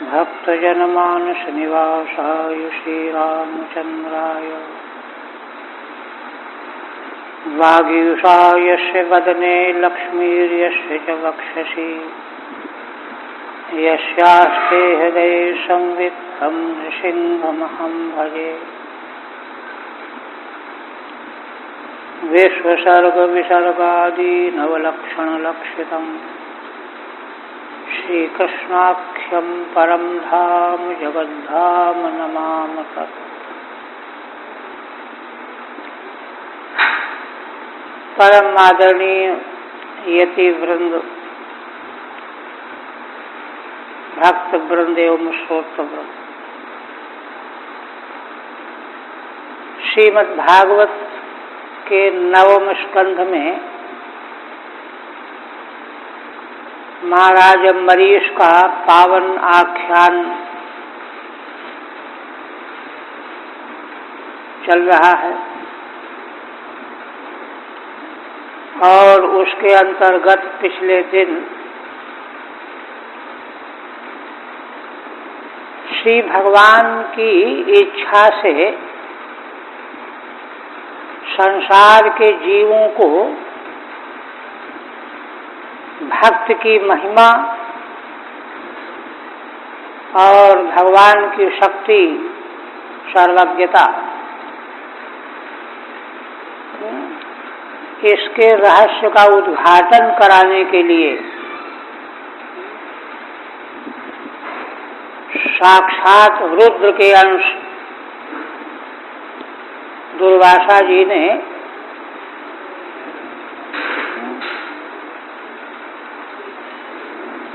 भक्तजनमानस निवासाय श्रीरामचंद्राय वागीशाय यस्य वदने लक्ष्मीर्यस्य च वक्षसि यस्यास्ते हृदये संवित् तं नृसिंहमहं भजे। विश्वसर्गविसर्गादि नवलक्षणलक्षितम् श्रीकृष्णाख्यं परं धाम जगद्धाम नमामि तत्। परम आदरणीय यति वृंद, भक्त वृंद एवं श्रोत्र वृंद, श्रीमद् भागवत के 9वें स्कंध में महाराज अम्बरीश का पावन आख्यान चल रहा है और उसके अंतर्गत पिछले दिन श्री भगवान की इच्छा से संसार के जीवों को भक्त की महिमा और भगवान की शक्ति सर्वज्ञता, इसके रहस्य का उद्घाटन कराने के लिए साक्षात रुद्र के अंश दुर्वासा जी ने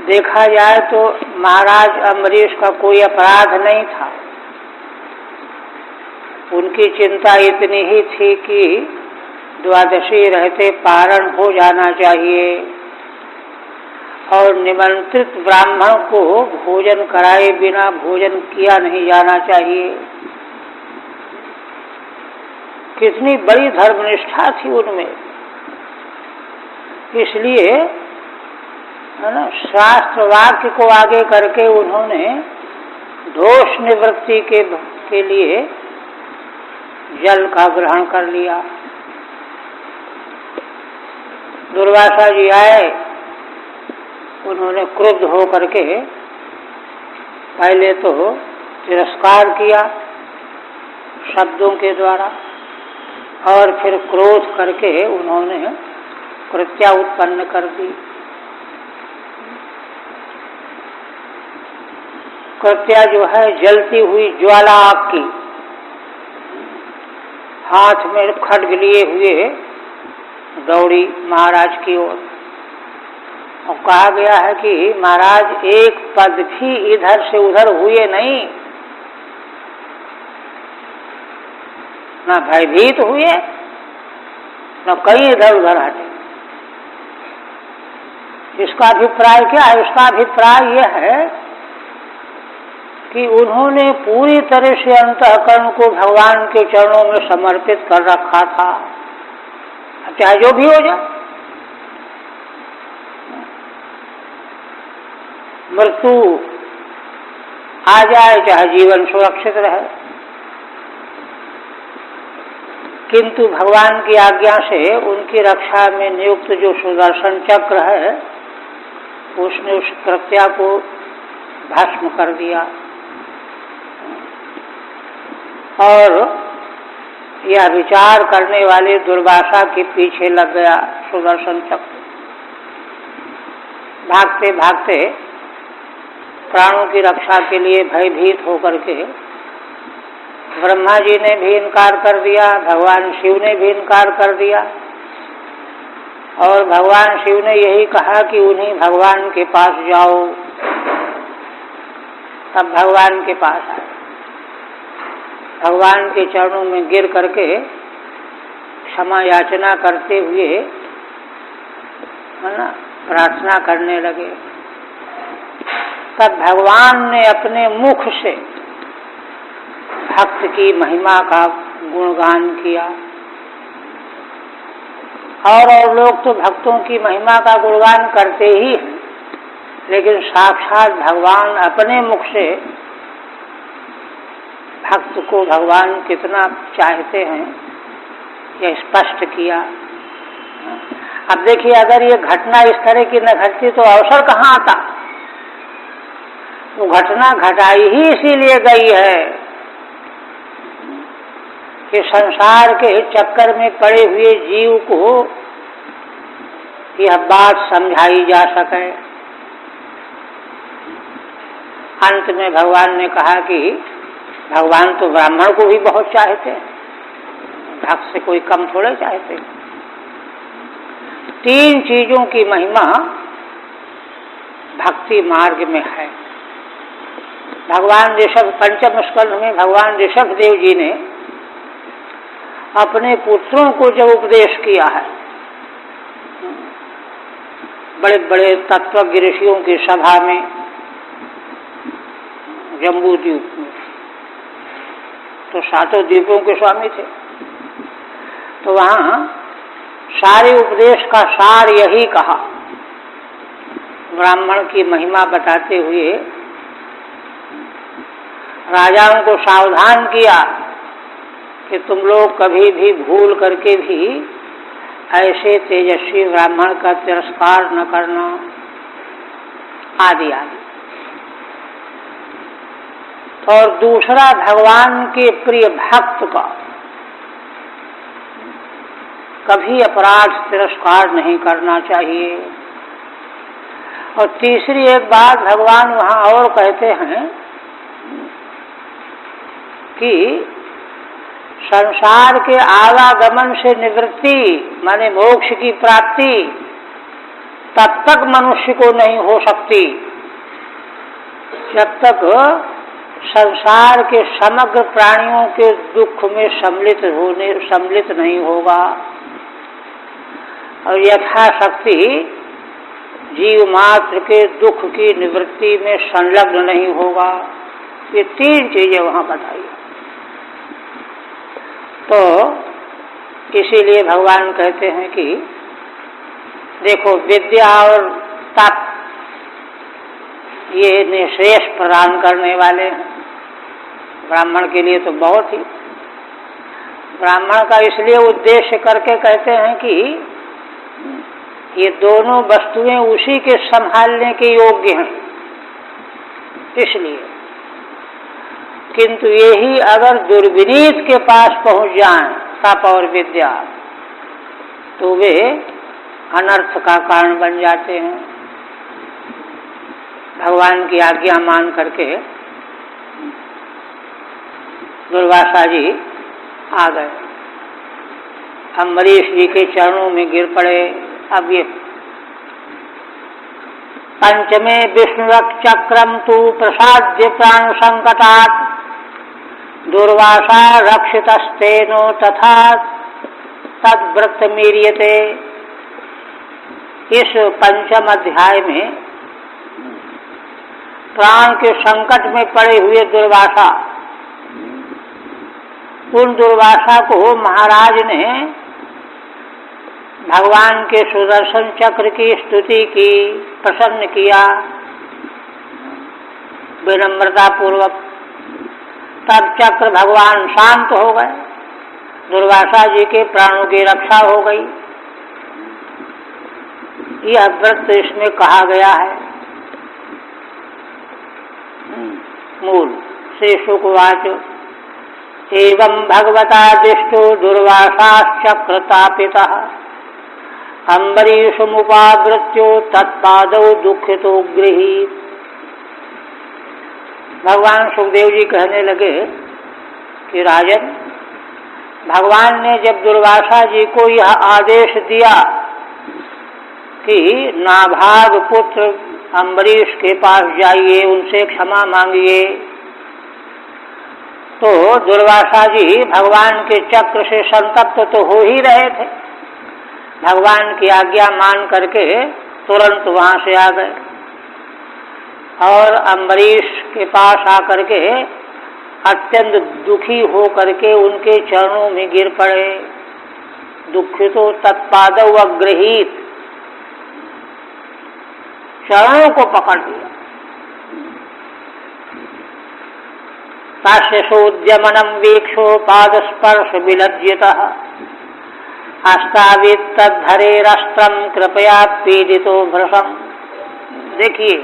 देखा जाए तो महाराज अम्बरीश का कोई अपराध नहीं था। उनकी चिंता इतनी ही थी कि द्वादशी रहते पारण हो जाना चाहिए और निमंत्रित ब्राह्मण को भोजन कराए बिना भोजन किया नहीं जाना चाहिए। कितनी बड़ी धर्मनिष्ठा थी उनमें। इसलिए है ना, शास्त्र वाक्य को आगे करके उन्होंने दोष निवृत्ति के लिए जल का ग्रहण कर लिया। दुर्वासा जी आए, उन्होंने क्रुद्ध होकर के पहले तो तिरस्कार किया शब्दों के द्वारा और फिर क्रोध करके उन्होंने कृत्या उत्पन्न कर दी। कृत्या जो है जलती हुई ज्वाला आग की, हाथ में खड्ग लिए हुए दौड़ी महाराज की ओर और कहा गया है कि महाराज एक पद भी इधर से उधर हुए नहीं, न भयभीत हुए न कहीं इधर उधर हटे। इसका अभिप्राय क्या है? उसका अभिप्राय यह है कि उन्होंने पूरी तरह से अंतःकरण को भगवान के चरणों में समर्पित कर रखा था, चाहे जो भी हो जाए। मृत्यु आ जाए चाहे जीवन सुरक्षित रहे, किंतु भगवान की आज्ञा से उनकी रक्षा में नियुक्त जो सुदर्शन चक्र है उसने उस कृत्या को भस्म कर दिया और यह विचार करने वाले दुर्वासा के पीछे लग गया सुदर्शन चक्र। भागते भागते प्राणों की रक्षा के लिए भयभीत होकर के ब्रह्मा जी ने भी इनकार कर दिया, भगवान शिव ने भी इनकार कर दिया और भगवान शिव ने यही कहा कि उन्हीं भगवान के पास जाओ। तब भगवान के पास आए, भगवान के चरणों में गिर करके क्षमा याचना करते हुए है ना प्रार्थना करने लगे। तब भगवान ने अपने मुख से भक्त की महिमा का गुणगान किया और लोग तो भक्तों की महिमा का गुणगान करते ही हैं, लेकिन साक्षात भगवान अपने मुख से भक्त को भगवान कितना चाहते हैं यह स्पष्ट किया। अब देखिए, अगर ये घटना इस तरह की न घटती तो अवसर कहाँ आता। वो घटना घटाई ही इसीलिए गई है कि संसार के चक्कर में पड़े हुए जीव को यह बात समझाई जा सके। अंत में भगवान ने कहा कि भगवान तो ब्राह्मण को भी बहुत चाहते हैं, भक्त से कोई कम थोड़े चाहते। 3 चीजों की महिमा भक्ति मार्ग में है। भगवान ऋषभ, पंचम स्कंध में भगवान ऋषभ देव जी ने अपने पुत्रों को जब उपदेश किया है, बड़े बड़े तत्वज्ञ ऋषियों की सभा में जम्बू द्वीप में, तो 7 द्वीपों के स्वामी थे, तो वहां सारे उपदेश का सार यही कहा, ब्राह्मण की महिमा बताते हुए राजाओं को सावधान किया कि तुम लोग कभी भी भूल करके भी ऐसे तेजस्वी ब्राह्मण का तिरस्कार न करना, आदि आदि। और दूसरा, भगवान के प्रिय भक्त का कभी अपराध तिरस्कार नहीं करना चाहिए। और तीसरी एक बात भगवान वहां और कहते हैं कि संसार के आवागमन से निवृत्ति माने मोक्ष की प्राप्ति तब तक मनुष्य को नहीं हो सकती जब तक संसार के समग्र प्राणियों के दुख में सम्मिलित नहीं होगा और यथाशक्ति जीव मात्र के दुख की निवृत्ति में संलग्न नहीं होगा। ये 3 चीजें वहां बताई। तो इसीलिए भगवान कहते हैं कि देखो, विद्या और तप ये निःशेष प्रदान करने वाले हैं ब्राह्मण के लिए, तो बहुत ही ब्राह्मण का इसलिए उद्देश्य करके कहते हैं कि ये दोनों वस्तुएं उसी के संभालने के योग्य हैं, इसलिए। किंतु यही अगर दुर्विनीत के पास पहुंच जाएं, तप और विद्या, तो वे अनर्थ का कारण बन जाते हैं। भगवान की आज्ञा मान करके दुर्वासा जी आ गए, अम्बरीश जी के चरणों में गिर पड़े। अब ये पंचमे विष्णुरक चक्रम तु प्रसाद्य प्राण संकटात् दुर्वासा रक्षितस्तेनो तथा तद्व्रत मीरियते। इस 5वें अध्याय में प्राण के संकट में पड़े हुए दुर्वासा, उन दुर्वासा को महाराज ने भगवान के सुदर्शन चक्र की स्तुति की, प्रसन्न किया विनम्रता पूर्वक। तब चक्र भगवान शांत हो गए, दुर्वासा जी के प्राणों की रक्षा हो गई। यह व्रत इसमें कहा गया है। मूल श्री शुकवाच एवं भगवता दिष्टो दुर्वासाश्चक्रतापितः अम्बरीशमुपावृत्यो तत्पादौ दुःखितो गृहीत। भगवान सुखदेव जी कहने लगे कि राजन, भगवान ने जब दुर्वासा जी को यह आदेश दिया कि नाभाग पुत्र अम्बरीश के पास जाइए, उनसे क्षमा मांगिए, तो दुर्वासा जी भगवान के चक्र से संतप्त तो हो ही रहे थे। भगवान की आज्ञा मान करके तुरंत वहां से आ गए और अम्बरीश के पास आकर के अत्यंत दुखी हो करके उनके चरणों में गिर पड़े। दुखितो तत्पादौ अग्रहीत, चरणों को पकड़ लिया। तास्योद्यमनम वीक्षो पादस्पर्श विलज्जितः अस्तावित तद्धरेरस्त्रम कृपया पीडितो भृशम। देखिए,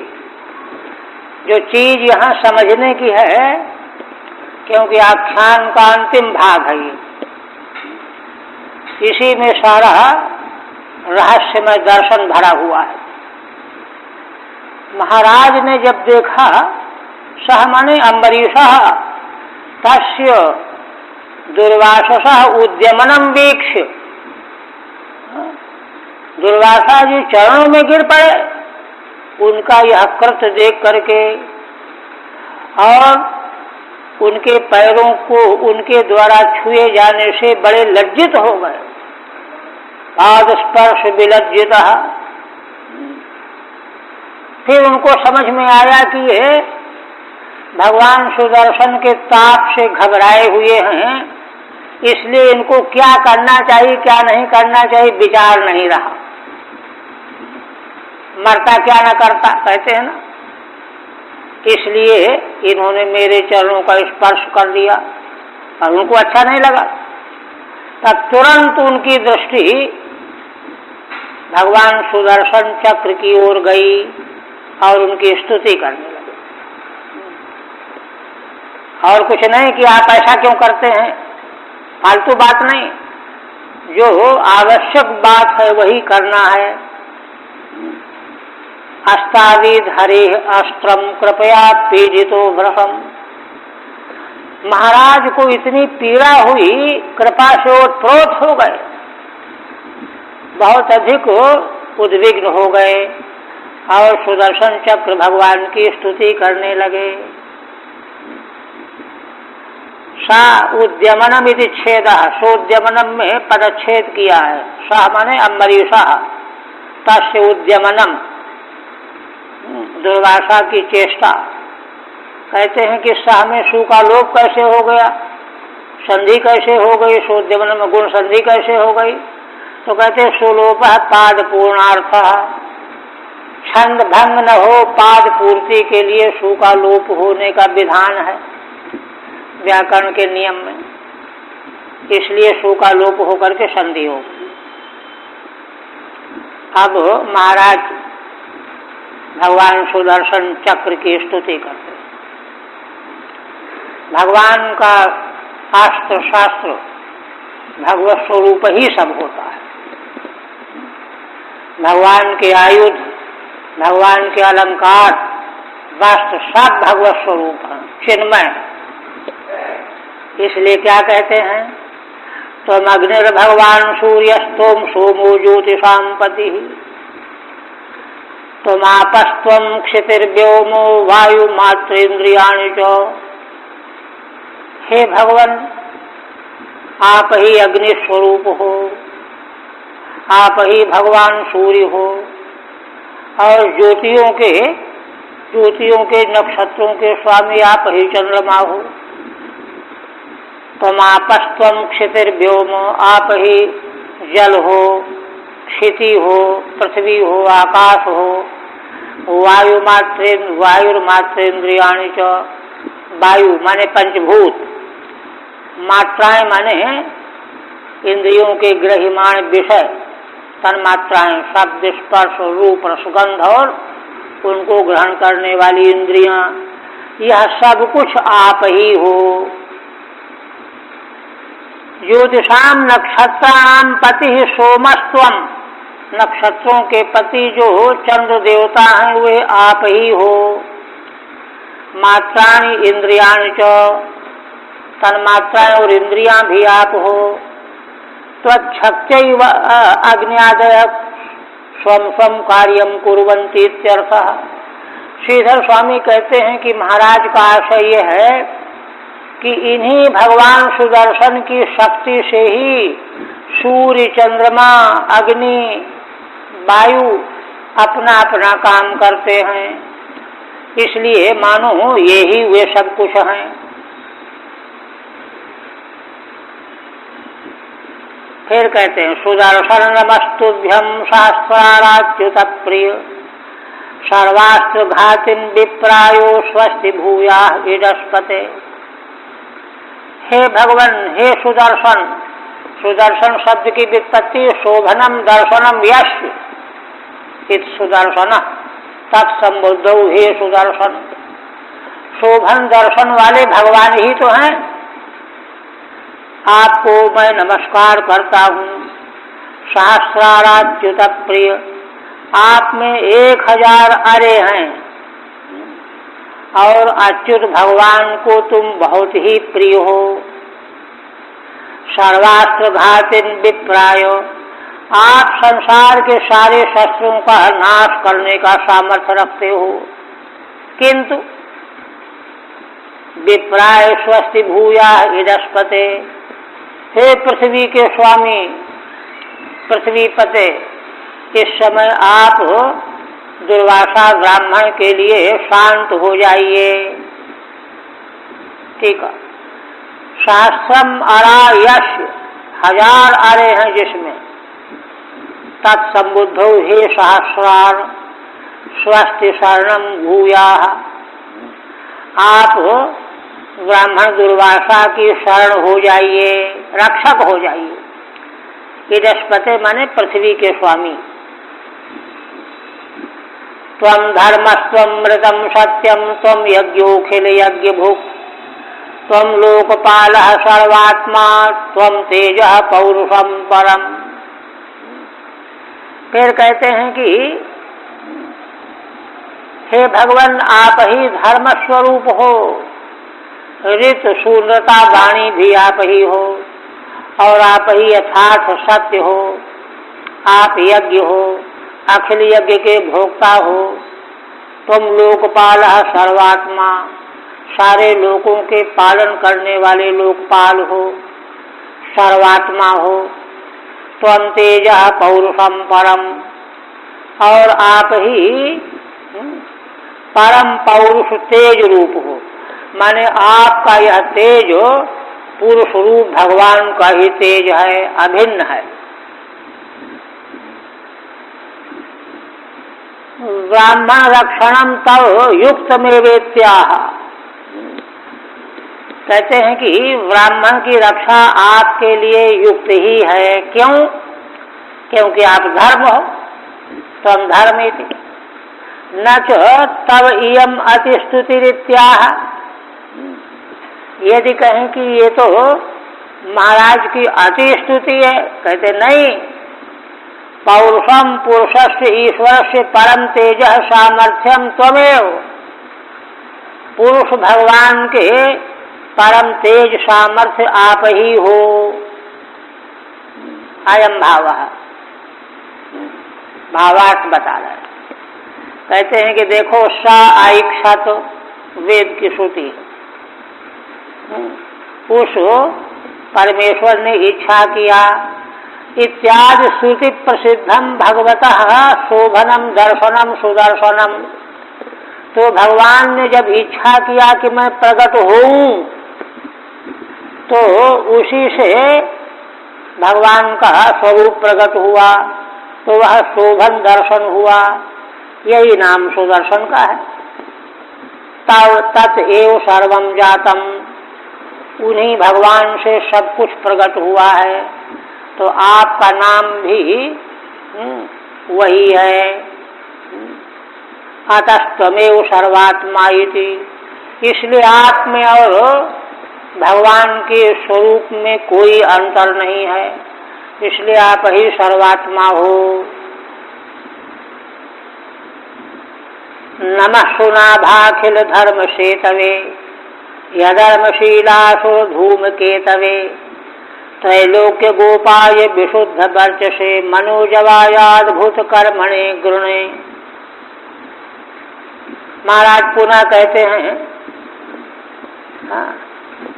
जो चीज यहाँ समझने की है, क्योंकि आख्यान का अंतिम भाग है ये, इसी में सारा रहस्यमय दर्शन भरा हुआ है। महाराज ने जब देखा, सह माने अम्बरीशः तस्य दुर्वाससः उद्यमनम वीक्ष्य, दुर्वासा जी चरणों में गिर पड़े, उनका यह कृत्य देख करके, और उनके पैरों को उनके द्वारा छुए जाने से बड़े लज्जित हो गए। पाद स्पर्श विलज्जितः। फिर उनको समझ में आया कि ये भगवान सुदर्शन के ताप से घबराए हुए हैं, इसलिए इनको क्या करना चाहिए क्या नहीं करना चाहिए विचार नहीं रहा। मरता क्या न करता, कहते हैं ना, इसलिए इन्होंने मेरे चरणों का स्पर्श कर दिया और उनको अच्छा नहीं लगा। तब तुरंत उनकी दृष्टि भगवान सुदर्शन चक्र की ओर गई और उनकी स्तुति करने लगे। और कुछ नहीं कि आप ऐसा क्यों करते हैं, फालतू बात नहीं, जो आवश्यक बात है वही करना है। अस्ताविद हरे अस्त्रम कृपया पीडितो भृशम। महाराज को इतनी पीड़ा हुई, कृपा से ओतप्रोत हो गए, बहुत अधिक उद्विग्न हो गए और सुदर्शन चक्र भगवान की स्तुति करने लगे। सा उद्यमनम इति छेदः, सोद्यमनम में पदच्छेद किया है। सा माने अम्बरीशः तस्य उद्यमनम, दुर्वासा की चेष्टा। कहते हैं कि सह में सु का लोप कैसे हो गया, संधि कैसे हो गई, सोद्यमन में गुण संधि कैसे हो गई, तो कहते हैं सुलोप पाद पूर्णार्थ, छंद भंग न हो पाद पूर्ति के लिए सु का लोप होने का विधान है व्याकरण के नियम में, इसलिए सु का लोप होकर के संधि हो। अब महाराज भगवान सुदर्शन चक्र की स्तुति करते। भगवान का अस्त्र शास्त्र भगवत स्वरूप ही सब होता है। भगवान के आयुध, भगवान के अलंकार, वस्त्र सब भगवत स्वरूप है, चिन्मय। इसलिए क्या कहते हैं, त्वम अग्निर भगवान सूर्यस्तोम सोमो ज्योतिषाम पति, त्वमापस्त्वं क्षितिर्व्योमो वायु मात्रेन्द्रियाणि च। हे भगवान, आप ही अग्नि स्वरूप हो, आप ही भगवान सूर्य हो, और ज्योतियों के नक्षत्रों के स्वामी आप ही चंद्रमा हो। त्वमापस्त्वं क्षितिर्व्योमो, आप ही जल हो, क्षिति हो, पृथ्वी हो, आकाश हो, वायुर्मात्रेन्द्रियाणि च। वायु माने पंचभूत, मात्राएं माने इंद्रियों के ग्रहिमाण विषय, तन्मात्राएं शब्द स्पर्श रूप रसगंध और उनको ग्रहण करने वाली इंद्रियां, यह सब कुछ आप ही हो। ज्योतिषाम नक्षत्राणाम पति सोमस्त्वम, नक्षत्रों के पति जो चंद्र देवता हैं वे आप ही हो। मात्राणि इंद्रियाणि च, तन्मात्राएं और इंद्रियां भी आप हो। त्वच्छक्त्यैव अग्न्यादय स्वम स्वम कार्यम कुर्वन्ति इत्यर्थः। श्रीधर स्वामी कहते हैं कि महाराज का आशय यह है कि इन्हीं भगवान सुदर्शन की शक्ति से ही सूर्य, चंद्रमा, अग्नि, वायु अपना अपना काम करते हैं, इसलिए मानो ये ही वे सब कुछ हैं। फिर कहते हैं सुदर्शन नमस्तुभ्यं शास्त्राच्युत प्रिय सर्वास्त्र घातिन विप्रायो स्वस्ति भूया इडस्पते। हे भगवान, हे सुदर्शन, सुदर्शन शब्द की व्युत्पत्ति शोभनम दर्शनम यश इत सुदर्शन तत्संबुद्ध। हे सुदर्शन, शोभन दर्शन वाले भगवान ही तो हैं। आपको मैं नमस्कार करता हूँ। सहस्राराच्युत प्रिय, आप में 1000 अरे हैं और अच्युत भगवान को तुम बहुत ही प्रिय हो। सर्वास्त्र घातिन विप्राय, आप संसार के सारे शस्त्रों का नाश करने का सामर्थ्य रखते हो। किंतु विप्राय स्वस्ति भूया इडस्पते, हे पृथ्वी के स्वामी, पृथ्वीपते, इस समय आप दुर्वासा ब्राह्मण के लिए शांत हो जाइए। ठीक है। सहस्रम अरा यश, 1000 अरे हैं जिसमें। तत्संबुद्धो हे सहस्रार स्वस्ति शरणम भूया, आप ब्राह्मण दुर्वासा की शरण हो जाइए, रक्षक हो जाइए। इडस्पते माने पृथ्वी के स्वामी। त्वं धर्मस्त्वमृतं सत्यं त्वं यज्ञोऽखिल यज्ञ भुक् त्वं लोकपालः सर्वात्मा त्वं तेजः पौरुषं परम। फिर कहते हैं कि हे भगवान, आप ही धर्म स्वरूप हो, ऋत शून्यता वाणी भी आप ही हो, और आप ही यथार्थ सत्य हो। आप यज्ञ हो, अखिल यज्ञ के भोक्ता हो। तुम लोकपालः सर्वात्मा, सारे लोगों के पालन करने वाले लोकपाल हो, सर्वात्मा हो। त्वं तेजः पौरुषम परम, और आप ही परम पौरुष तेज रूप हो। माने आपका यह तेज पुरुष रूप भगवान का ही तेज है, अभिन्न है। ब्राह्मण रक्षणम तव युक्त में वेत्याह, कहते हैं कि ब्राह्मण की रक्षा आपके लिए युक्त ही है। क्यों? क्योंकि आप धर्म हो। त्वं धर्मेति न च तव इयम अतिस्तुतिरित्याह। यदि कहें कि ये तो महाराज की अति स्तुति है, कहते नहीं। पौरुषम पुरुषस्य ईश्वरस्य परम तेजः सामर्थ्यम त्वमेव, पुरुष भगवान के परम तेज सामर्थ्य आप ही हो। अयम भावः, भावार्थ बता रहे। कहते हैं कि देखो, सा आइक्षत वेद की श्रुति, उस परमेश्वर ने इच्छा किया इत्यादि श्रुति प्रसिद्धम भगवतः शोभनम दर्शनम सुदर्शनम। तो भगवान ने जब इच्छा किया कि मैं प्रकट होऊं, तो उसी से भगवान का स्वरूप प्रकट हुआ, तो वह शोभन दर्शन हुआ। यही नाम सुदर्शन का है। तव तत् एव सर्वम जातम, उन्हीं भगवान से सब कुछ प्रकट हुआ है। तो आपका नाम भी वही है। अतस्त्वमेव सर्वात्मा इति, इसलिए आप में और भगवान के स्वरूप में कोई अंतर नहीं है, इसलिए आप ही सर्वात्मा हो। नमः सुनाभाखिल धर्म सेतवे यधर्मशीलासुर धूमकेतवे त्रैलोक्य गोपाय विशुद्ध वर्चसे मनोजवायाद्भुत कर्मणे गृणे। महाराज पुनः कहते हैं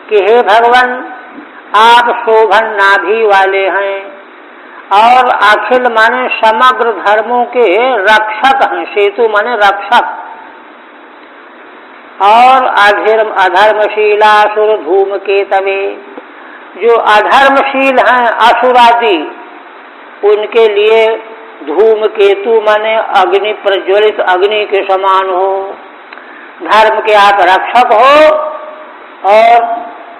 कि हे भगवान, आप शोभन नाभि वाले हैं और अखिल माने समग्र धर्मों के रक्षक हैं। सेतु माने रक्षक। और अधर्मशीलासुर धूमकेतवे, जो अधर्मशील हैं असुरादि, उनके लिए धूम केतु माने अग्नि, प्रज्वलित अग्नि के समान हो। धर्म के आप रक्षक हो और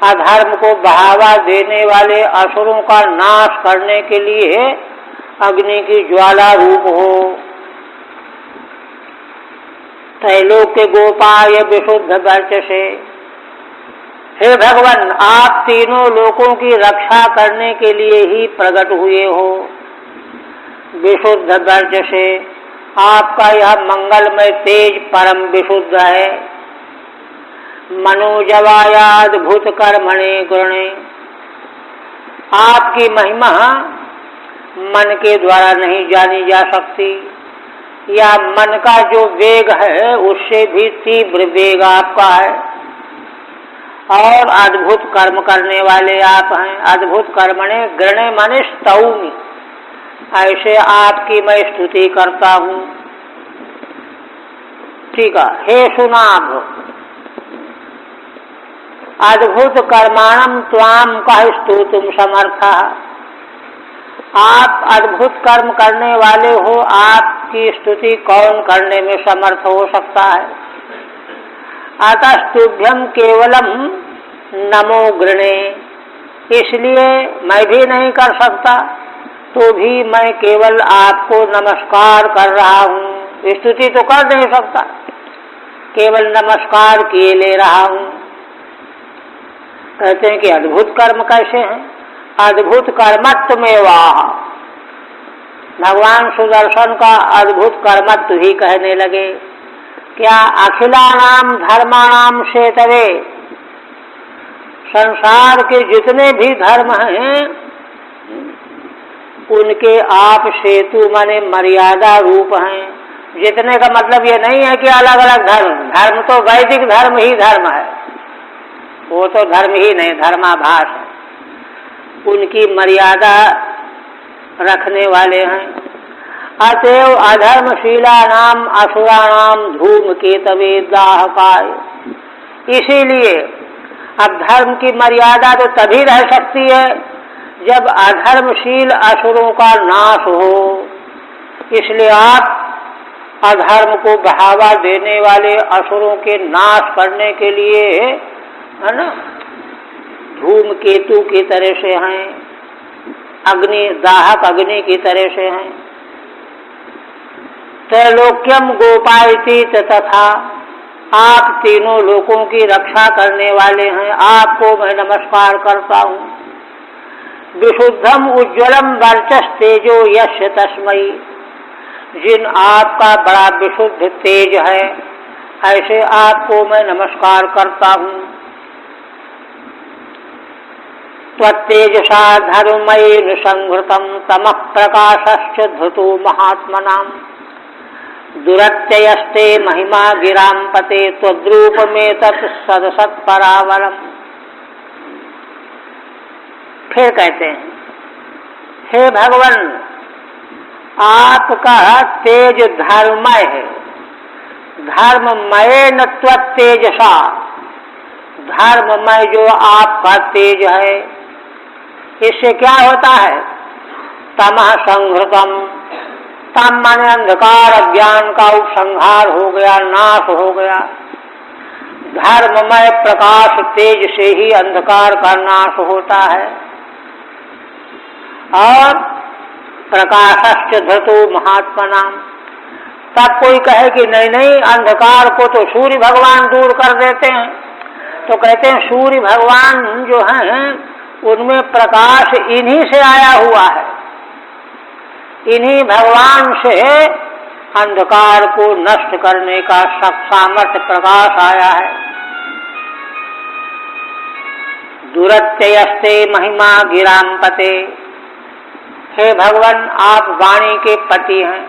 अधर्म को बढ़ावा देने वाले असुरों का नाश करने के लिए अग्नि की ज्वाला रूप हो। त्रैलोक्य गोपाय विशुद्ध वर्चसे, हे भगवान आप तीनों लोकों की रक्षा करने के लिए ही प्रकट हुए हो। विशुद्ध वर्चसे, आपका यह मंगलमय तेज परम विशुद्ध है। मनोजवायाद्भुत कर्मणे गुणे, आपकी महिमा मन के द्वारा नहीं जानी जा सकती, या मन का जो वेग है उससे भी तीव्र वेग आपका है। और अद्भुत कर्म करने वाले आप हैं। अद्भुत कर्मणे गृणे माने स्तौमि, ऐसे आपकी मैं स्तुति करता हूँ। ठीक है, हे सुनाभ, अद्भुत कर्माणम त्वाम कह स्तुतुम समर्था, आप अद्भुत कर्म करने वाले हो, आपकी स्तुति कौन करने में समर्थ हो सकता है। अतस्तुभ्यम केवलम नमो गृणे, इसलिए मैं भी नहीं कर सकता, तो भी मैं केवल आपको नमस्कार कर रहा हूँ। स्तुति तो कर नहीं सकता, केवल नमस्कार किए ले रहा हूँ। कहते हैं कि अद्भुत कर्म कैसे हैं। अद्भुत कर्मत्व में वाह, भगवान सुदर्शन का अद्भुत कर्मत्व ही कहने लगे। क्या अखिलानाम धर्माणाम सेतवे, संसार के जितने भी धर्म हैं उनके आप सेतु माने मर्यादा रूप हैं। जितने का मतलब ये नहीं है कि अलग अलग धर्म, धर्म तो वैदिक धर्म ही धर्म है, वो तो धर्म ही नहीं, धर्माभास है। उनकी मर्यादा रखने वाले हैं। अतएव अधर्मशीला नाम असुरा नाम धूम केतवे दाहकाय, इसीलिए अब धर्म की मर्यादा तो तभी रह सकती है जब अधर्मशील असुरों का नाश हो। इसलिए आप अधर्म को बढ़ावा देने वाले असुरों के नाश करने के लिए, है ना, धूम केतु की तरह से हैं, अग्नि दाहक अग्नि की तरह से हैं। त्रैलोक्यम गोपायती तथा, आप तीनों लोकों की रक्षा करने वाले हैं, आपको मैं नमस्कार करता हूँ। विशुद्धम उज्ज्वलम वर्चस तेजो यश तस्मयी, जिन आपका बड़ा विशुद्ध तेज है ऐसे आपको मैं नमस्कार करता हूँ। त्वत्तेजसा धर्मयेन संहृतम तमः प्रकाशश्च धृतो महात्मनाम्, दुरत्ययस्ते महिमा गिराम पते त्वद्रूप में तत् सदसत् परावरम। फिर कहते हैं, हे भगवान आपका तेज धर्ममय है। धर्ममय न त्वत्तेजसा, धर्ममय जो आपका तेज है, इससे क्या होता है। तमः संहृतम, तम माने अंधकार, अज्ञान का उपसंहार हो गया, नाश हो गया। धर्ममय प्रकाश तेज से ही अंधकार का नाश होता है। और प्रकाशश्च धृतो महात्मनाम, तब कोई कहे कि नहीं नहीं अंधकार को तो सूर्य भगवान दूर कर देते हैं, तो कहते हैं सूर्य भगवान जो हैं उनमें प्रकाश इन्हीं से आया हुआ है, इन्हीं भगवान से अंधकार को नष्ट करने का सामर्थ्य प्रकाश आया है। दुरत्ययस्ते महिमा गिराम पते, हे भगवान आप वाणी के पति हैं,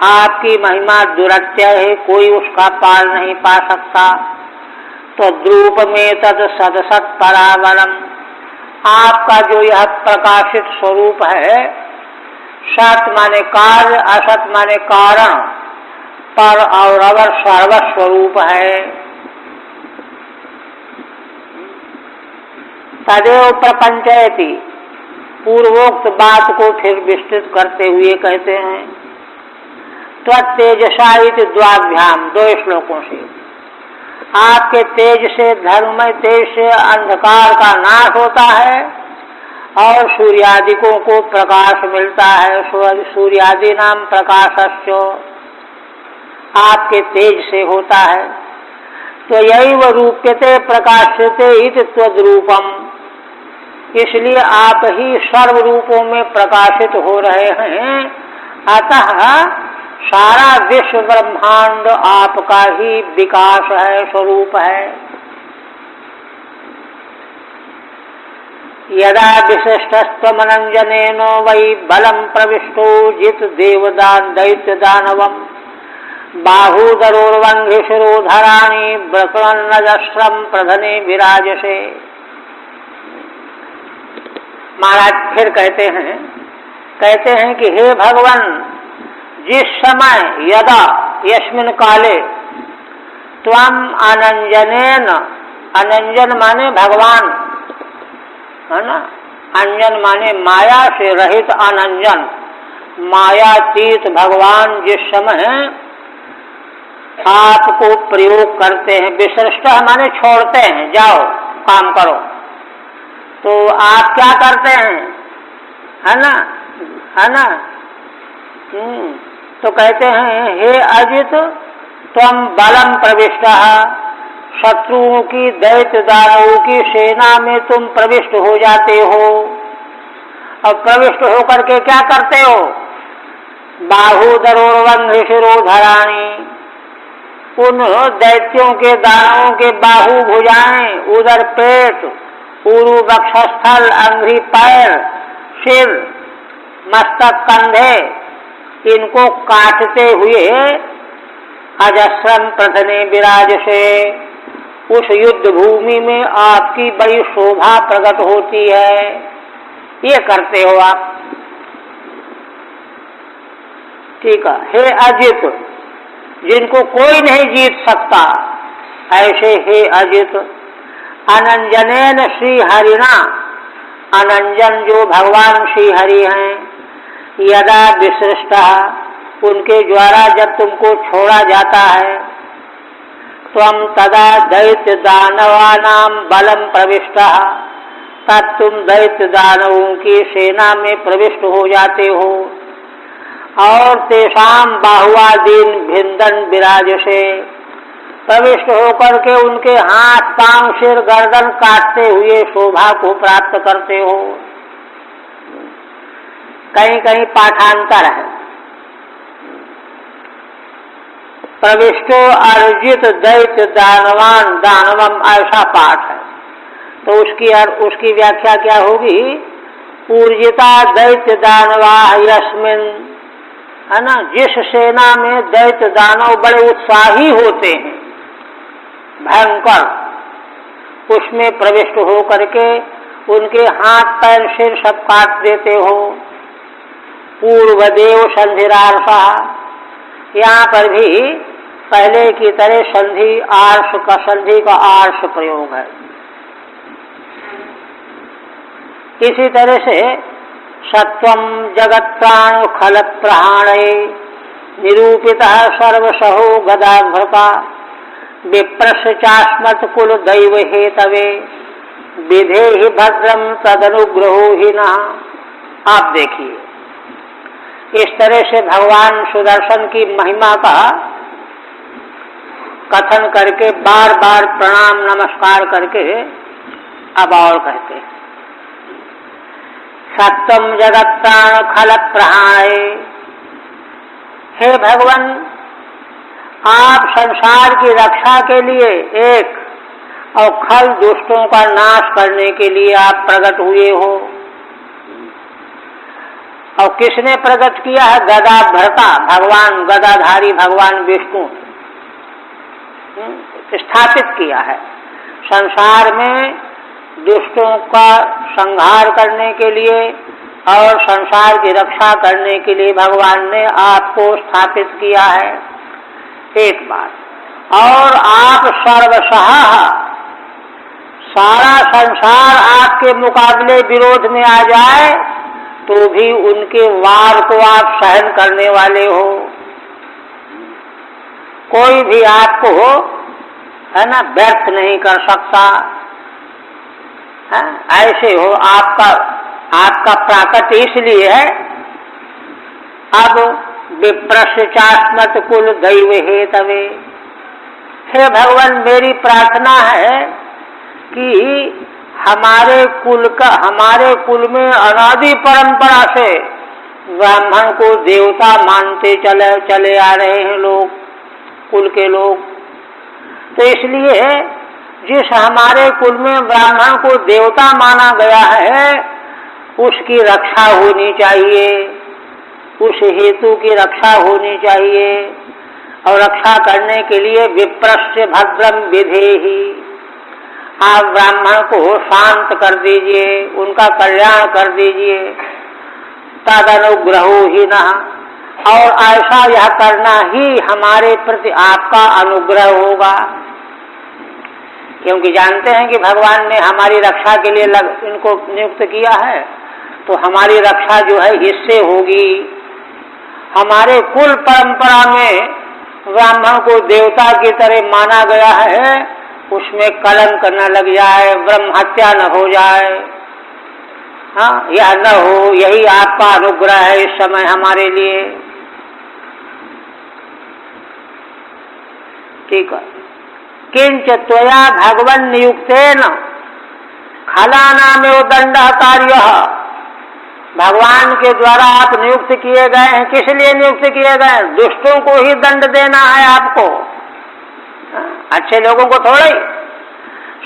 आपकी महिमा दुरत्यय है, कोई उसका पार नहीं पा सकता। तो द्रूप में तद सदसत परावरम, आपका जो यह प्रकाशित स्वरूप है, सत माने कार्य, असत माने कारण, पर और अवर सर्वस्वरूप है। तदेव प्रपंचयति, पूर्वोक्त बात को फिर विस्तृत करते हुए कहते हैं, त्वत्तेजसायित द्वाभ्याम, 2 श्लोकों से, आपके तेज से, धर्ममय तेज से अंधकार का नाश होता है और सूर्यादिकों को प्रकाश मिलता है। सूर्यादि नाम प्रकाशस्य, आपके तेज से होता है। तो यही वो रूप्यते प्रकाश्यते इति त्वद्रूपम, इसलिए आप ही सर्व रूपों में प्रकाशित हो रहे हैं। अतः सारा विश्व ब्रह्मांड आपका ही विकास है, स्वरूप है। यदा विशिष्टस्त्वमनंजनेन वै बलम प्रविष्टो जित देवदान दैत्य दानवम बाहुदरोर्वंघ्रि शिरोधराणि ब्रकन्नजस्रम प्रधने विराजसे। महाराज फिर कहते हैं कि हे भगवान, जिस समय यदा यस्मिन काले त्वम अनंजनेन, अनंजन माने भगवान है ना, अंजन माने माया से रहित अनंजन, मायातीत भगवान जिस समय आपको प्रयोग करते हैं, विशिष्ट माने छोड़ते हैं, जाओ काम करो, तो आप क्या करते हैं, है ना। तो कहते हैं, हे अजित, त्वम बलम प्रविष्ट, शत्रुओं की, दैत्य दानवों की सेना में तुम प्रविष्ट हो जाते हो। और प्रविष्ट होकर के क्या करते हो, बाहुदरोर्वंघ्रि शिरोधराणि, उन दैत्यों के, दानवों के बाहु भुजाएं, उदर पेट, उरु वक्षस्थल, अंघ्रि पैर, सिर, मस्तक, कंधे, इनको काटते हुए अजस्रम प्रधने विराजसे, उस युद्ध भूमि में आपकी बड़ी शोभा प्रकट होती है। ये करते हो आप, ठीक है। हे अजित, जिनको कोई नहीं जीत सकता, ऐसे हे अजित, अनंजनेन श्री हरिणा, अनंजन जो भगवान श्री हरि हैं, यदा विसृष्ट, उनके द्वारा जब तुमको छोड़ा जाता है, त्वम तदा दैत्य दानवानाम बलम प्रविष्ट, तब तुम दैत्य दानवों की सेना में प्रविष्ट हो जाते हो। और तेषाम बाहुआदीन भिंदन विराजसे, प्रविष्ट होकर के उनके हाथ, पांव, सिर, गर्दन काटते हुए शोभा को प्राप्त करते हो। कहीं कहीं पाठांतर है, प्रविष्टो अर्जित दैत्य दानवान दानवम, ऐसा पाठ है। तो उसकी व्याख्या क्या होगी, ऊर्जिता दैत्य दानवा यस्मिन, है ना, जिस सेना में दैत्य दानव बड़े उत्साही होते हैं, भयंकर, उसमें प्रविष्ट हो करके उनके हाथ पैर सिर सब काट देते हो। पूर्वदेव संधिरार्षा, यहाँ पर भी पहले की तरह संधि आर्ष का, संधि का आर्ष प्रयोग है। इसी तरह से सत्वम जगत प्राण खल प्रहाणे निरूपित सर्वसहो गदाभृता विप्रश चास्मत् कुल दैव हेतवे विधे ही भद्रम तदनुग्रहो ही न। आप देखिए, इस तरह से भगवान सुदर्शन की महिमा का कथन करके, बार बार प्रणाम नमस्कार करके अब और कहते हैं, सत्यम जगत प्राण खल प्रहाणे, हे भगवान, आप संसार की रक्षा के लिए एक और खल दुष्टों का नाश करने के लिए आप प्रकट हुए हो। और किसने प्रकट किया है, गदाभ्रता, भगवान गदाधारी भगवान विष्णु स्थापित किया है। संसार में दुष्टों का संहार करने के लिए और संसार की रक्षा करने के लिए भगवान ने आपको स्थापित किया है, एक बात। और आप सर्वशः, सारा संसार आपके मुकाबले विरोध में आ जाए तो भी उनके वार को आप सहन करने वाले हो। कोई भी आपको है ना व्यर्थ नहीं कर सकता है, ऐसे हो। आपका प्राकट इसलिए है। अब विप्रश्चास्मत कुल दैव हेतवे, हे भगवान मेरी प्रार्थना है कि हमारे कुल में अनादि परंपरा से ब्राह्मण को देवता मानते चले आ रहे हैं लोग, कुल के लोग। तो इसलिए जिस हमारे कुल में ब्राह्मण को देवता माना गया है उसकी रक्षा होनी चाहिए, उस हेतु की रक्षा होनी चाहिए। और रक्षा करने के लिए विप्रस्य भद्रम विधेहि, आप ब्राह्मण को शांत कर दीजिए, उनका कल्याण कर दीजिए। तदनुग्रहो ही न, और ऐसा यह करना ही हमारे प्रति आपका अनुग्रह होगा। क्योंकि जानते हैं कि भगवान ने हमारी रक्षा के लिए इनको नियुक्त किया है, तो हमारी रक्षा जो है इससे होगी। हमारे कुल परंपरा में ब्राह्मण को देवता की तरह माना गया है, उसमें कलंक न लग जाए, ब्रह्म हत्या न हो जाए, हाँ यह न हो। यही आपका अनुग्रह है इस समय हमारे लिए। ठीक है। किंच त्वया भगवन् नियुक्तेन खलानामेव दंडः कार्यः, भगवान के द्वारा आप नियुक्त किए गए हैं। किस लिए नियुक्त किए गए हैं? दुष्टों को ही दंड देना है आपको, अच्छे लोगों को थोड़े।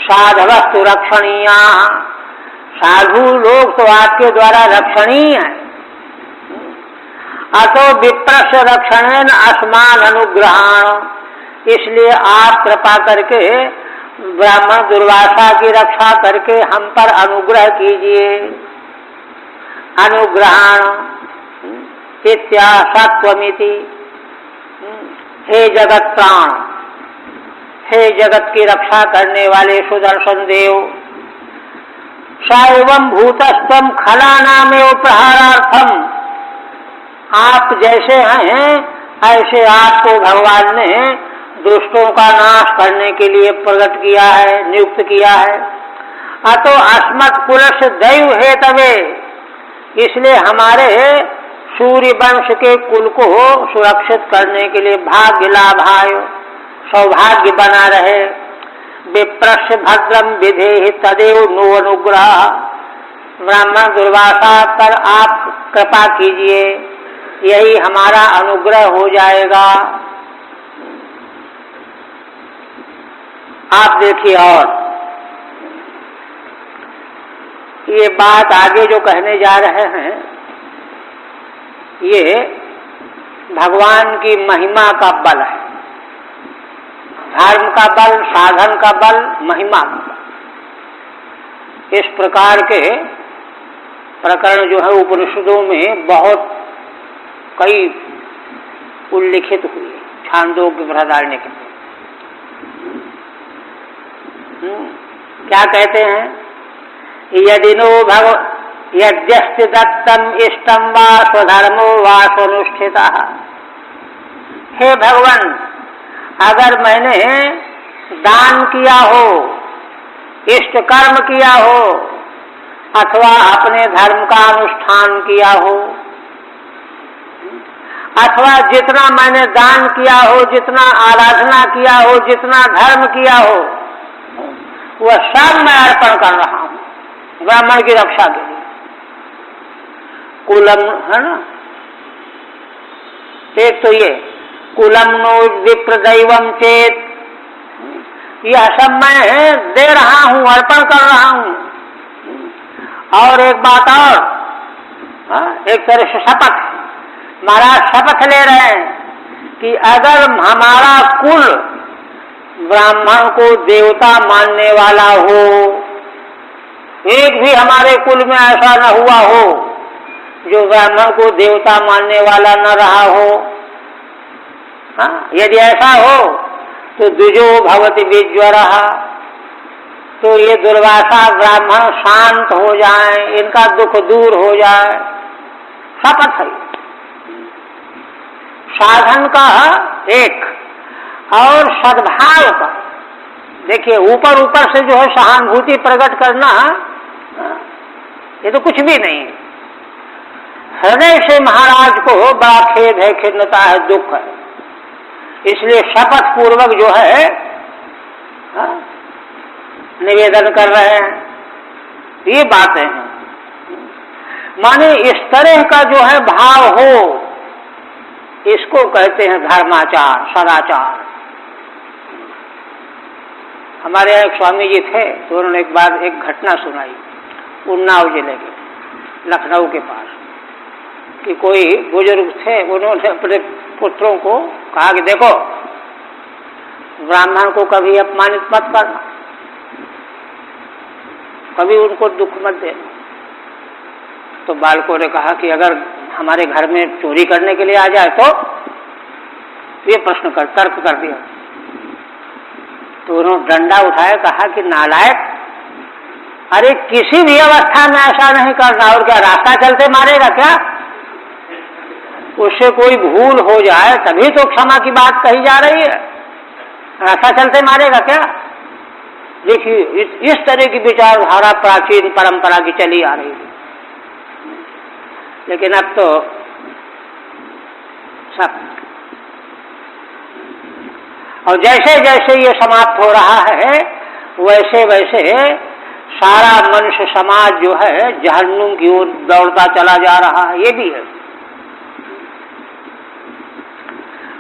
साधवस्तु रक्षणीय, साधु लोग तो आपके द्वारा रक्षणीय है। अतो विप्रस्य रक्षणेन अस्मान अनुग्रहाण, इसलिए आप कृपा करके ब्राह्मण दुर्वासा की रक्षा करके हम पर अनुग्रह कीजिए। अनुग्रहाण इत्यासत्वमिति, हे जगत प्राण, हे जगत की रक्षा करने वाले सुदर्शन देव, साएवं भूतस्तम खलानामेव प्रहारार्थम, आप जैसे हैं ऐसे आपको भगवान ने दुष्टों का नाश करने के लिए प्रकट किया है, नियुक्त किया है। अतो अस्मत् कुलस्य दैव हेतवे, इसलिए हमारे सूर्य वंश के कुल को सुरक्षित करने के लिए भाग्य लाभाय, सौभाग्य बना रहे। विप्रस्य भद्रम विधेहि तदेव नो अनुग्रह, ब्राह्मण दुर्वासा पर आप कृपा कीजिए, यही हमारा अनुग्रह हो जाएगा। आप देखिए, और ये बात आगे जो कहने जा रहे हैं ये भगवान की महिमा का बल है। धर्म का बल, साधन का बल, महिमा का बल, इस प्रकार के प्रकरण जो है उपनिषदों में बहुत कई उल्लिखित हुए। छांदोग्य बृहदारण्यक के क्या कहते हैं? यदिनो भव यद्यस्ति दत्तम इष्टम वा स्वधर्मो वा स्वनुष्ठितः, हे भगवान अगर मैंने दान किया हो, इष्ट कर्म किया हो, अथवा अपने धर्म का अनुष्ठान किया हो, अथवा जितना मैंने दान किया हो, जितना आराधना किया हो, जितना धर्म किया हो, वह सब मैं अर्पण कर रहा हूं ब्राह्मण की रक्षा के लिए। कुलम है ना, एक तो ये कुलम नो विप्र दैवम चेत, यह सब मैं दे रहा हूं, अर्पण कर रहा हूं। और एक बात और, एक तरह से शपथ, महाराज शपथ ले रहे हैं कि अगर हमारा कुल ब्राह्मण को देवता मानने वाला हो, एक भी हमारे कुल में ऐसा न हुआ हो जो ब्राह्मण को देवता मानने वाला न रहा हो, हाँ यदि ऐसा हो तो द्विजो भवति विज्वरः, तो ये दुर्वासा ब्राह्मण शांत हो जाएं, इनका दुख दूर हो जाए, शपथ है। साधन का एक और सद्भाव का, देखिए ऊपर ऊपर से जो है सहानुभूति प्रकट करना ये तो कुछ भी नहीं है। हृदय से महाराज को बड़ा खेद है, खिन्नता है, दुख है, इसलिए शपथ पूर्वक जो है निवेदन कर रहे हैं। ये बातें हैं, माने इस तरह का जो है भाव हो, इसको कहते हैं धर्माचार, सदाचार। हमारे यहाँ एक स्वामी जी थे, तो उन्होंने एक बार एक घटना सुनाई उन्नाव जिले के लखनऊ के पास, कि कोई बुजुर्ग थे, उन्होंने अपने पुत्रों को कहा कि देखो ब्राह्मण को कभी अपमानित मत करना, कभी उनको दुख मत देना। तो बालकों ने कहा कि अगर हमारे घर में चोरी करने के लिए आ जाए तो ये प्रश्न कर तर्क कर दिया। तो उन्होंने डंडा उठाया, कहा कि नालायक, अरे किसी भी अवस्था में ऐसा नहीं करना। और क्या रास्ता चलते मारेगा क्या? उससे कोई भूल हो जाए तभी तो क्षमा की बात कही जा रही है, रास्ता चलते मारेगा क्या? देखिए इस तरह की विचारधारा प्राचीन परंपरा की चली आ रही है, लेकिन अब तो सब, और जैसे जैसे ये समाप्त हो रहा है वैसे वैसे सारा मनुष्य समाज जो है जहन्नुम की ओर दौड़ता चला जा रहा है, ये भी है।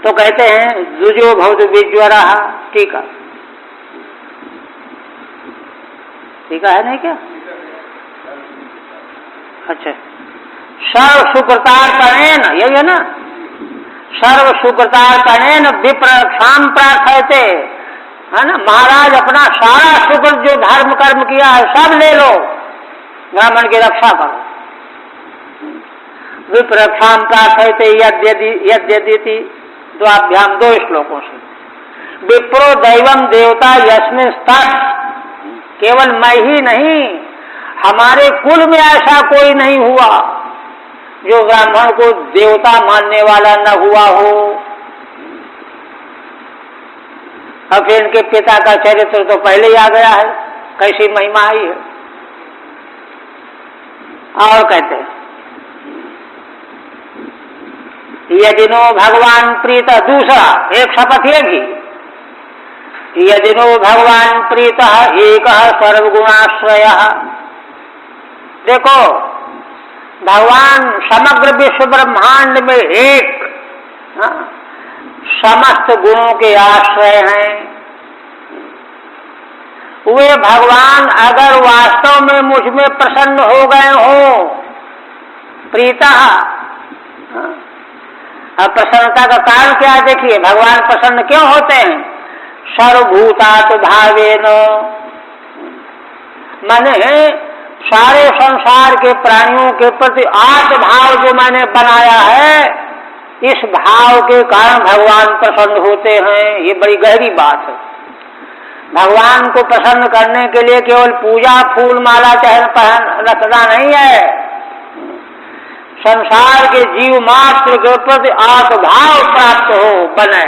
तो कहते हैं दुजो भवतु विज्वरा, टीका टीका है नहीं क्या? अच्छा, सर्व सुकृतार्पणेन, यही है ना, सर्व सुकृतार्पणेन विप्रक्षाम प्रार्थयते, है ना। महाराज अपना सारा सुकृत जो धर्म कर्म किया है सब ले लो, ब्राह्मण की रक्षा करो। विप्रक्षाम प्रार्थयते यद्यदिति, द्वाभ्याम, 2 श्लोकों से। विप्रो दैवम देवता यस्मिन् स्थित, केवल मैं ही नहीं, हमारे कुल में ऐसा कोई नहीं हुआ जो ब्राह्मण को देवता मानने वाला न हुआ हो। अब इनके पिता का चरित्र तो पहले ही आ गया है, कैसी महिमा आई है। और कहते हैं यदिनो भगवान प्रीत, दूसरा एक शपथ ये भी, यदिनो भगवान प्रीत एक सर्वगुणाश्रय। देखो भगवान समग्र विश्व ब्रह्मांड में एक, समस्त गुणों के आश्रय हैं। वे भगवान अगर वास्तव में मुझ में प्रसन्न हो गए हो, प्रीता, अब प्रसन्नता का कारण क्या है? देखिए भगवान प्रसन्न क्यों होते हैं? सर्वभूतात् भावेन, माने सारे संसार के प्राणियों के प्रति आत्म भाव जो मैंने बनाया है, इस भाव के कारण भगवान प्रसन्न होते हैं। ये बड़ी गहरी बात है। भगवान को प्रसन्न करने के लिए केवल पूजा फूल माला पहन रखना नहीं है, संसार के जीव मात्र के प्रति आत्मभाव प्राप्त हो बने,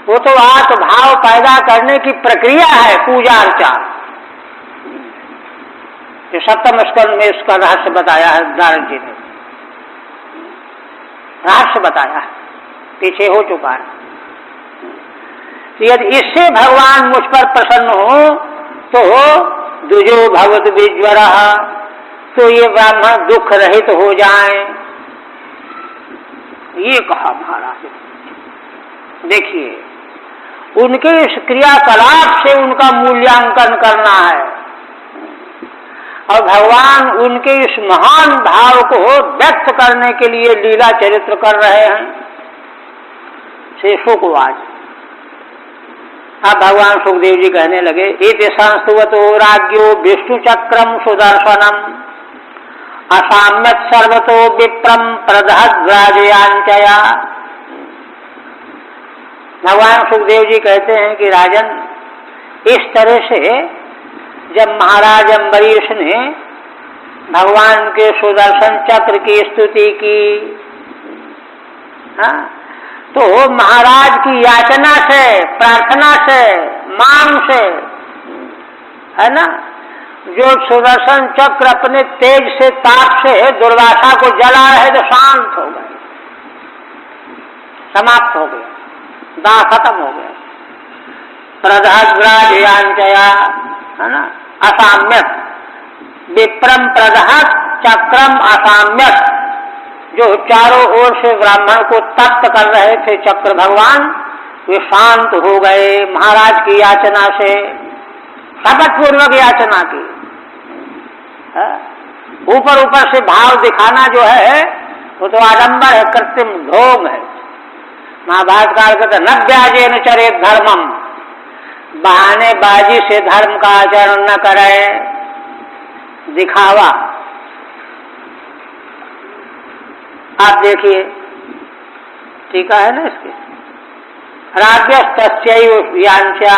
वो तो आत्मभाव पैदा करने की प्रक्रिया है पूजा अर्चा। ये 7वें स्कंद में इसका रहस्य बताया है नारद जी ने, रहस्य बताया है, पीछे हो चुका है। यदि इससे भगवान मुझ पर प्रसन्न हो तो दुजो भवत विज्वरा, तो ये ब्राह्मण दुख रहित हो जाएं, ये कहा महाराज। देखिए उनके इस क्रियाकलाप से उनका मूल्यांकन करना है, और भगवान उनके इस महान भाव को व्यक्त करने के लिए लीला चरित्र कर रहे हैं। शेषोकवाच, अब भगवान सुखदेव जी कहने लगे, इति संस्तुवतो राज्ञो विष्णु चक्रम सुदर्शनम असाम्यत सर्वतो विप्रम प्रदहद्राजयांचया। भगवान सुखदेव जी कहते हैं कि राजन, इस तरह से जब महाराज अम्बरीश ने भगवान के सुदर्शन चक्र की स्तुति की। हाँ, तो महाराज की याचना से, प्रार्थना से, मांग से, है ना, जो सुदर्शन चक्र अपने तेज से, ताप से दुर्वासा को जला रहे तो शांत हो गए, समाप्त हो गया, दाह खत्म हो गया। प्रदहद्राजयांचया, है ना, असाम्यत विप्रम प्रदहत चक्रम असाम्यत, जो चारों ओर से ब्राह्मण को तप्त कर रहे थे चक्र भगवान, वे शांत हो गए महाराज की याचना से, शपथ पूर्वक याचना की। ऊपर ऊपर से भाव दिखाना जो है वो तो आडंबर है, कृत्रिम ढोंग है। महाभारत काल कहते न व्याजेन चरे धर्मम, बहानेबाजी से धर्म का आचरण न करे, दिखावा। आप देखिए टीका है ना इसके, राज्यस्तस्यैव यांच्या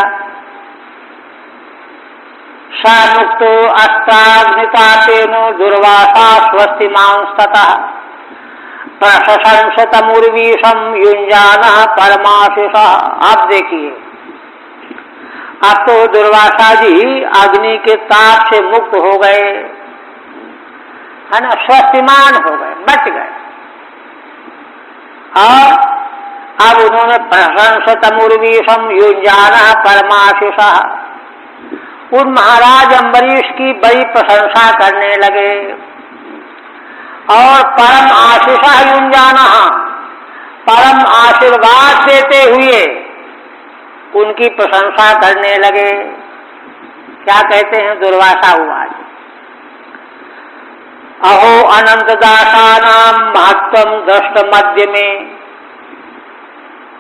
सा मुक्तो अस्त्राग्नितापेनो दुर्वासा स्वस्तिमांस्ततः प्रशंसतमुर्वीशम युञ्जानः परमाशिषः। आप देखिए, अब तो दुर्वासा जी अग्नि के ताप से मुक्त हो गए, है ना, स्वस्तिमान हो गए, बच गए। और अब उन्होंने प्रशंसतमुर्वीशम युञ्जानः परमाशिषः, उन महाराज अम्बरीश की बड़ी प्रशंसा करने लगे और परम आशीषः युञ्जानः, परम आशीर्वाद देते हुए उनकी प्रशंसा करने लगे। क्या कहते हैं दुर्वासा उवाच, अहो अनंत दासानां महत्वं दृष्ट मध्य में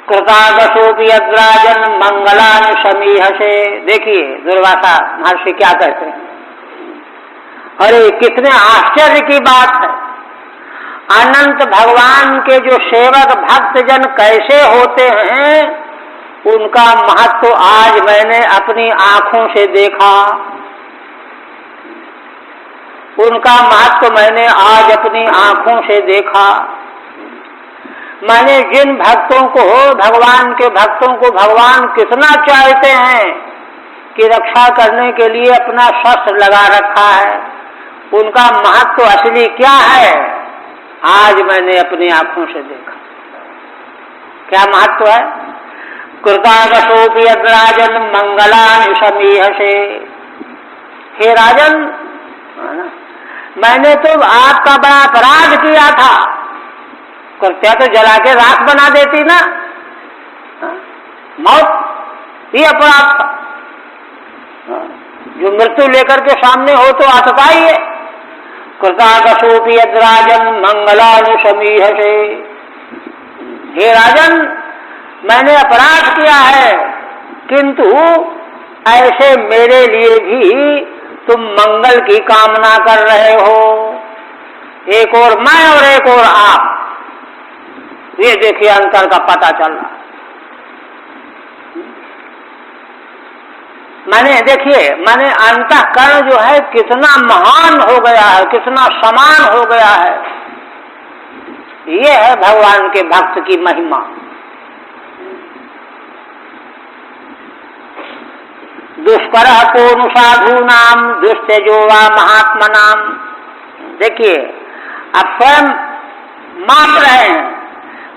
कृतागसोपि अग्राजन मंगलानि समीहसे। देखिए दुर्वासा महर्षि क्या कहते हैं, अरे कितने आश्चर्य की बात है, अनंत भगवान के जो सेवक भक्तजन कैसे होते हैं, उनका महत्व आज मैंने अपनी आंखों से देखा, उनका महत्व मैंने आज अपनी आंखों से देखा। मैंने जिन भक्तों को, भगवान के भक्तों को भगवान कितना चाहते हैं कि रक्षा करने के लिए अपना शस्त्र लगा रखा है, उनका महत्व असली क्या है आज मैंने अपनी आंखों से देखा। क्या महत्व है, कृतागसोपि अग्राजन मंगलानि समीहसे। हे राजन, मैंने तो आपका बड़ा अपराध किया था, कृत्या तो जला के राख बना देती ना, मौत ये अपराध था। जो मृत्यु लेकर के सामने हो तो आतता ही है। कृतागसोपि अग्राजन मंगलानि समीहसे, हे राजन मैंने अपराध किया है, किंतु ऐसे मेरे लिए भी तुम मंगल की कामना कर रहे हो, एक और मैं और एक और आप, ये देखिए अंतर का पता चल रहा। मैंने देखिए, मैंने अंतःकरण जो है कितना महान हो गया है, कितना समान हो गया है। ये है भगवान के भक्त की महिमा। दुष्करः कोनु साधूनाम दुष्त्यजो वा महात्मनाम। देखिए आप स्वयं माप रहे हैं,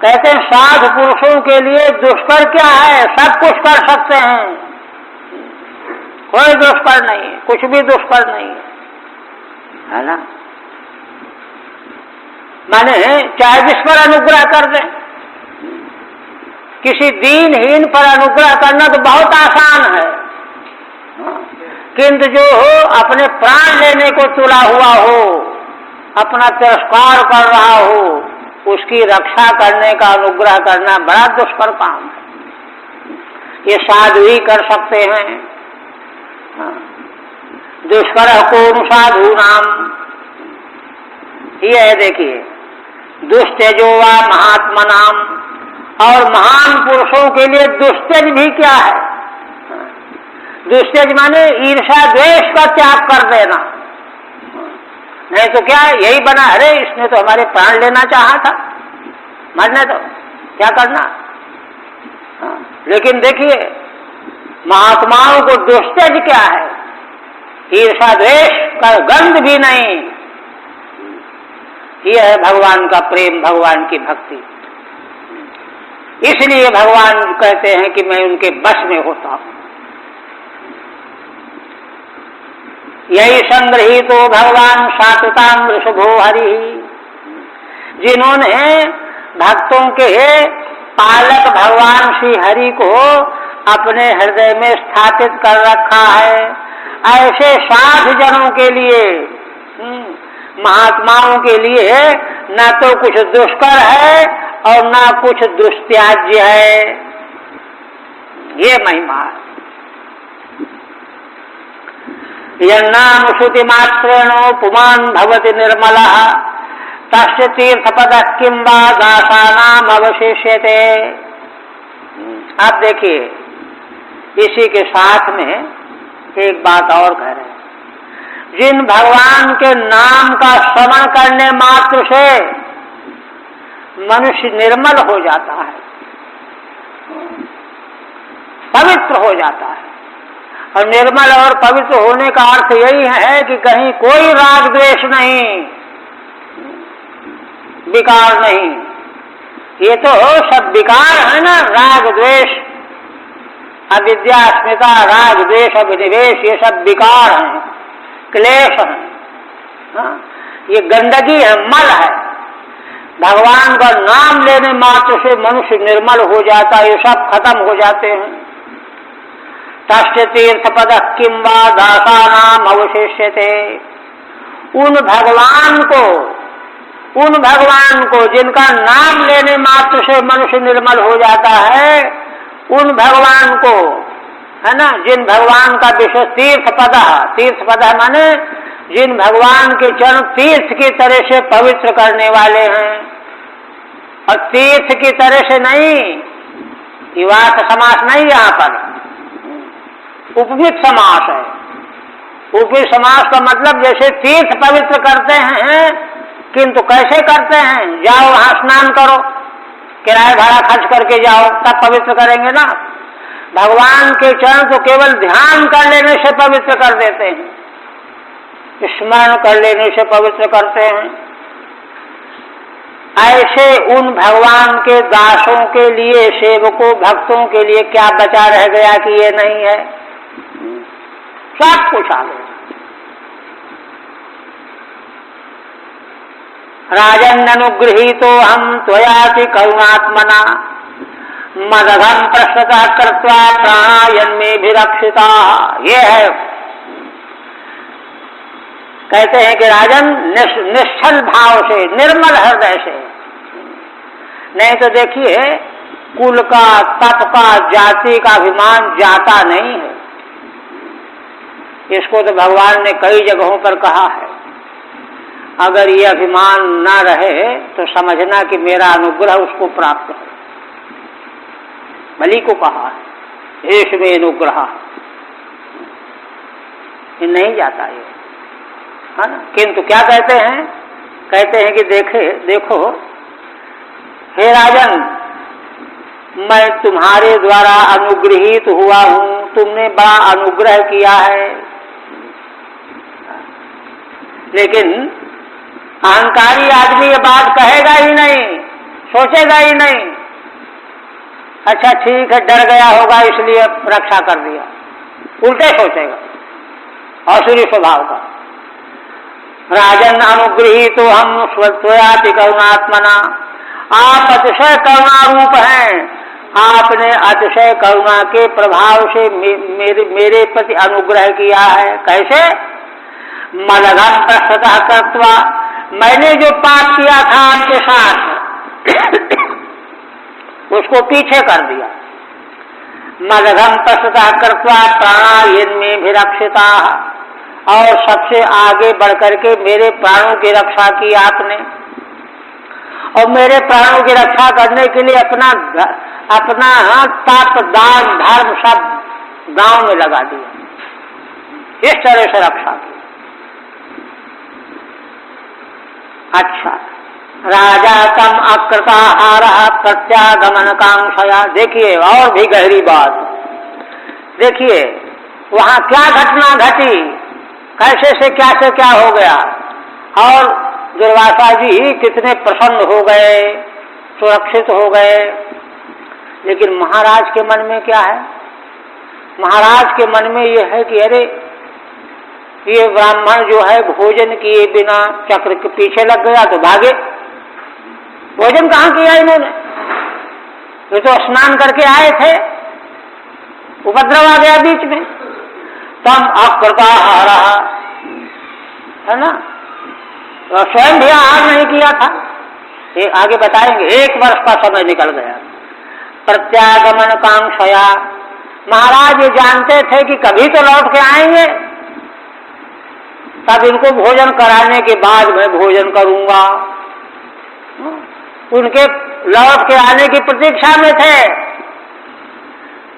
कहते हैं साधु पुरुषों के लिए दुष्कर क्या है, सब कुछ कर सकते हैं, कोई दुष्कर नहीं है, कुछ भी दुष्कर नहीं है ना। माने चाहे जिस पर अनुग्रह कर दें, किसी दीनहीन पर अनुग्रह करना तो बहुत आसान है, किंतु जो अपने प्राण लेने को तुला हुआ हो, अपना तिरस्कार कर रहा हो, उसकी रक्षा करने का अनुग्रह करना बड़ा दुष्कर काम है। ये साधु ही कर सकते हैं। दुष्करः कोनु साधूनाम, ये है देखिए, दुष्त्यजो वा महात्मनाम, और महान पुरुषों के लिए दुष्त्यज भी क्या है, दुष्त्यज माने ईर्ष्या द्वेष का त्याग कर देना। नहीं तो क्या यही बना, अरे इसने तो हमारे प्राण लेना चाहा था, मरने दो, क्या करना। हाँ, लेकिन देखिए महात्माओं को दोस्तेज क्या है, ईर्षा द्वेष का गंध भी नहीं। यह है भगवान का प्रेम, भगवान की भक्ति। इसलिए भगवान कहते हैं कि मैं उनके बस में होता हूं। यही संग्रहीतो भगवान सात्वताम ऋषभो हरि, जिन्होंने भक्तों के पालक भगवान श्री हरि को अपने हृदय में स्थापित कर रखा है। ऐसे साध जनों के लिए, महात्माओं के लिए न तो कुछ दुष्कर है और न कुछ दुस्त्याज्य है। ये महिमा है। यन्नाम श्रुति मात्रेणो पुमान भवति निर्मलः तस्य तीर्थपदः किं वा दासानाम अवशिष्यते। आप देखिए इसी के साथ में एक बात और कह रहे हैं, जिन भगवान के नाम का श्रवण करने मात्र से मनुष्य निर्मल हो जाता है, पवित्र हो जाता है। और निर्मल और पवित्र होने का अर्थ यही है कि कहीं कोई राग द्वेष नहीं, विकार नहीं। ये तो सब विकार है ना, राग द्वेष, अविद्या, अस्मिता, राग द्वेष, अभिनिवेश, ये सब विकार हैं, क्लेश हैं। ये गंदगी है, मल है। भगवान का नाम लेने मात्र से मनुष्य निर्मल हो जाता है, ये सब खत्म हो जाते हैं। तस्य तीर्थपद किं वा दासानाम अवशिष्यते। उन भगवान को जिनका नाम लेने मात्र से मनुष्य निर्मल हो जाता है, उन भगवान को, है ना, जिन भगवान का विशेष तीर्थपद माने जिन भगवान के चरण तीर्थ की तरह से पवित्र करने वाले हैं। और तीर्थ की तरह से नहीं, विवाह समास नहीं, यहाँ पर उपमित समास है। उपमित समास का मतलब जैसे तीर्थ पवित्र करते हैं, किंतु कैसे करते हैं, जाओ वहां स्नान करो, किराया भाड़ा खर्च करके जाओ, तब पवित्र करेंगे ना। भगवान के चरण तो केवल ध्यान कर लेने से पवित्र कर देते हैं, स्मरण कर लेने से पवित्र करते हैं। ऐसे उन भगवान के दासों के लिए, सेवकों, भक्तों के लिए क्या बचा रह गया कि ये नहीं है, सब कुछ आ गया। राजन अनुगृहीतो हम त्वयाति करुणात्मना मदघम प्रश्नतः कृत्वा प्राणायन में भी रक्षिता। ये है, कहते हैं कि राजन निश्चल भाव से, निर्मल हृदय से। नहीं तो देखिए कुल का, तप का, जाति का अभिमान जाता नहीं है। इसको तो भगवान ने कई जगहों पर कहा है। अगर ये अभिमान न रहे तो समझना कि मेरा अनुग्रह उसको प्राप्त है। बलि को कहा है, देश में अनुग्रह, ये नहीं जाता ये, है ना। किंतु क्या कहते हैं, कहते हैं कि देखो हे राजन, मैं तुम्हारे द्वारा अनुग्रहित हुआ हूं, तुमने बड़ा अनुग्रह किया है। लेकिन अहंकारी आदमी ये बात कहेगा ही नहीं, सोचेगा ही नहीं। अच्छा ठीक है, डर गया होगा इसलिए रक्षा कर दिया, उल्टे सोचेगा, असुरी स्वभाव का। राजन अनुगृहीतो हम स्वयाति करुणात्मना। आप अतिशय करुणा रूप हैं, आपने अतिशय करुणा के प्रभाव से मेरे प्रति अनुग्रह किया है। कैसे? मदघम प्रस्तः कृत्वा, मैंने जो पाप किया था आपके साथ उसको पीछे कर दिया। मदघम प्रस्तः कृत्वा प्राणायन में भी रक्षिता, और सबसे आगे बढ़कर के मेरे प्राणों की रक्षा की आपने। और मेरे प्राणों की रक्षा करने के लिए अपना तप, दान, धर्म सब गांव में लगा दिया। इस तरह से रक्षा की। अच्छा, राजा तम अकृताहार प्रत्यागमन कांक्षया। देखिए और भी गहरी बात, देखिए वहां क्या घटना घटी, कैसे से क्या हो गया, और दुर्वासा जी कितने प्रसन्न हो गए, सुरक्षित हो गए। लेकिन महाराज के मन में क्या है? महाराज के मन में यह है कि अरे ये ब्राह्मण जो है भोजन किए बिना चक्र के पीछे लग गया तो भागे। भोजन कहाँ किया इन्होंने? ये तो स्नान करके आए थे, उपद्रव आ गया बीच में। तम अकृताहार है ना, तो स्वयं भी आहार नहीं किया था। ये आगे बताएंगे। 1 वर्ष का समय निकल गया। प्रत्यागमन कांक्षया, महाराज ये जानते थे कि कभी तो लौट के आएंगे, तब इनको भोजन कराने के बाद मैं भोजन करूंगा। उनके लौट के आने की प्रतीक्षा में थे।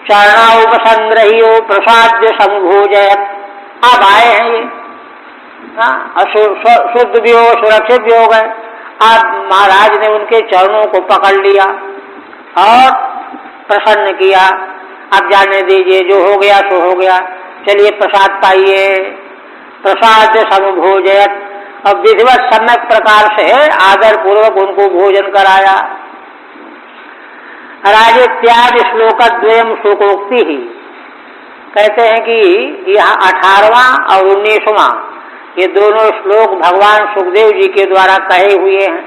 चरणाउपसंग्रहियो प्रसाद्य समभोजयत, अब आए हैं ये, शुद्ध भी हो, सुरक्षित भी हो गए। अब महाराज ने उनके चरणों को पकड़ लिया और प्रसन्न किया। अब जाने दीजिए, जो हो गया सो हो गया, चलिए प्रसाद पाइए। प्रसाद समभोजयत, अब विधिवत सम्यक प्रकार से आदर पूर्वक उनको भोजन कराया। राजेत्यादि श्लोकद्वयम श्लोकोक्ति ही, कहते हैं कि यहाँ 18वां और 19वां ये दोनों श्लोक भगवान सुखदेव जी के द्वारा कहे हुए हैं,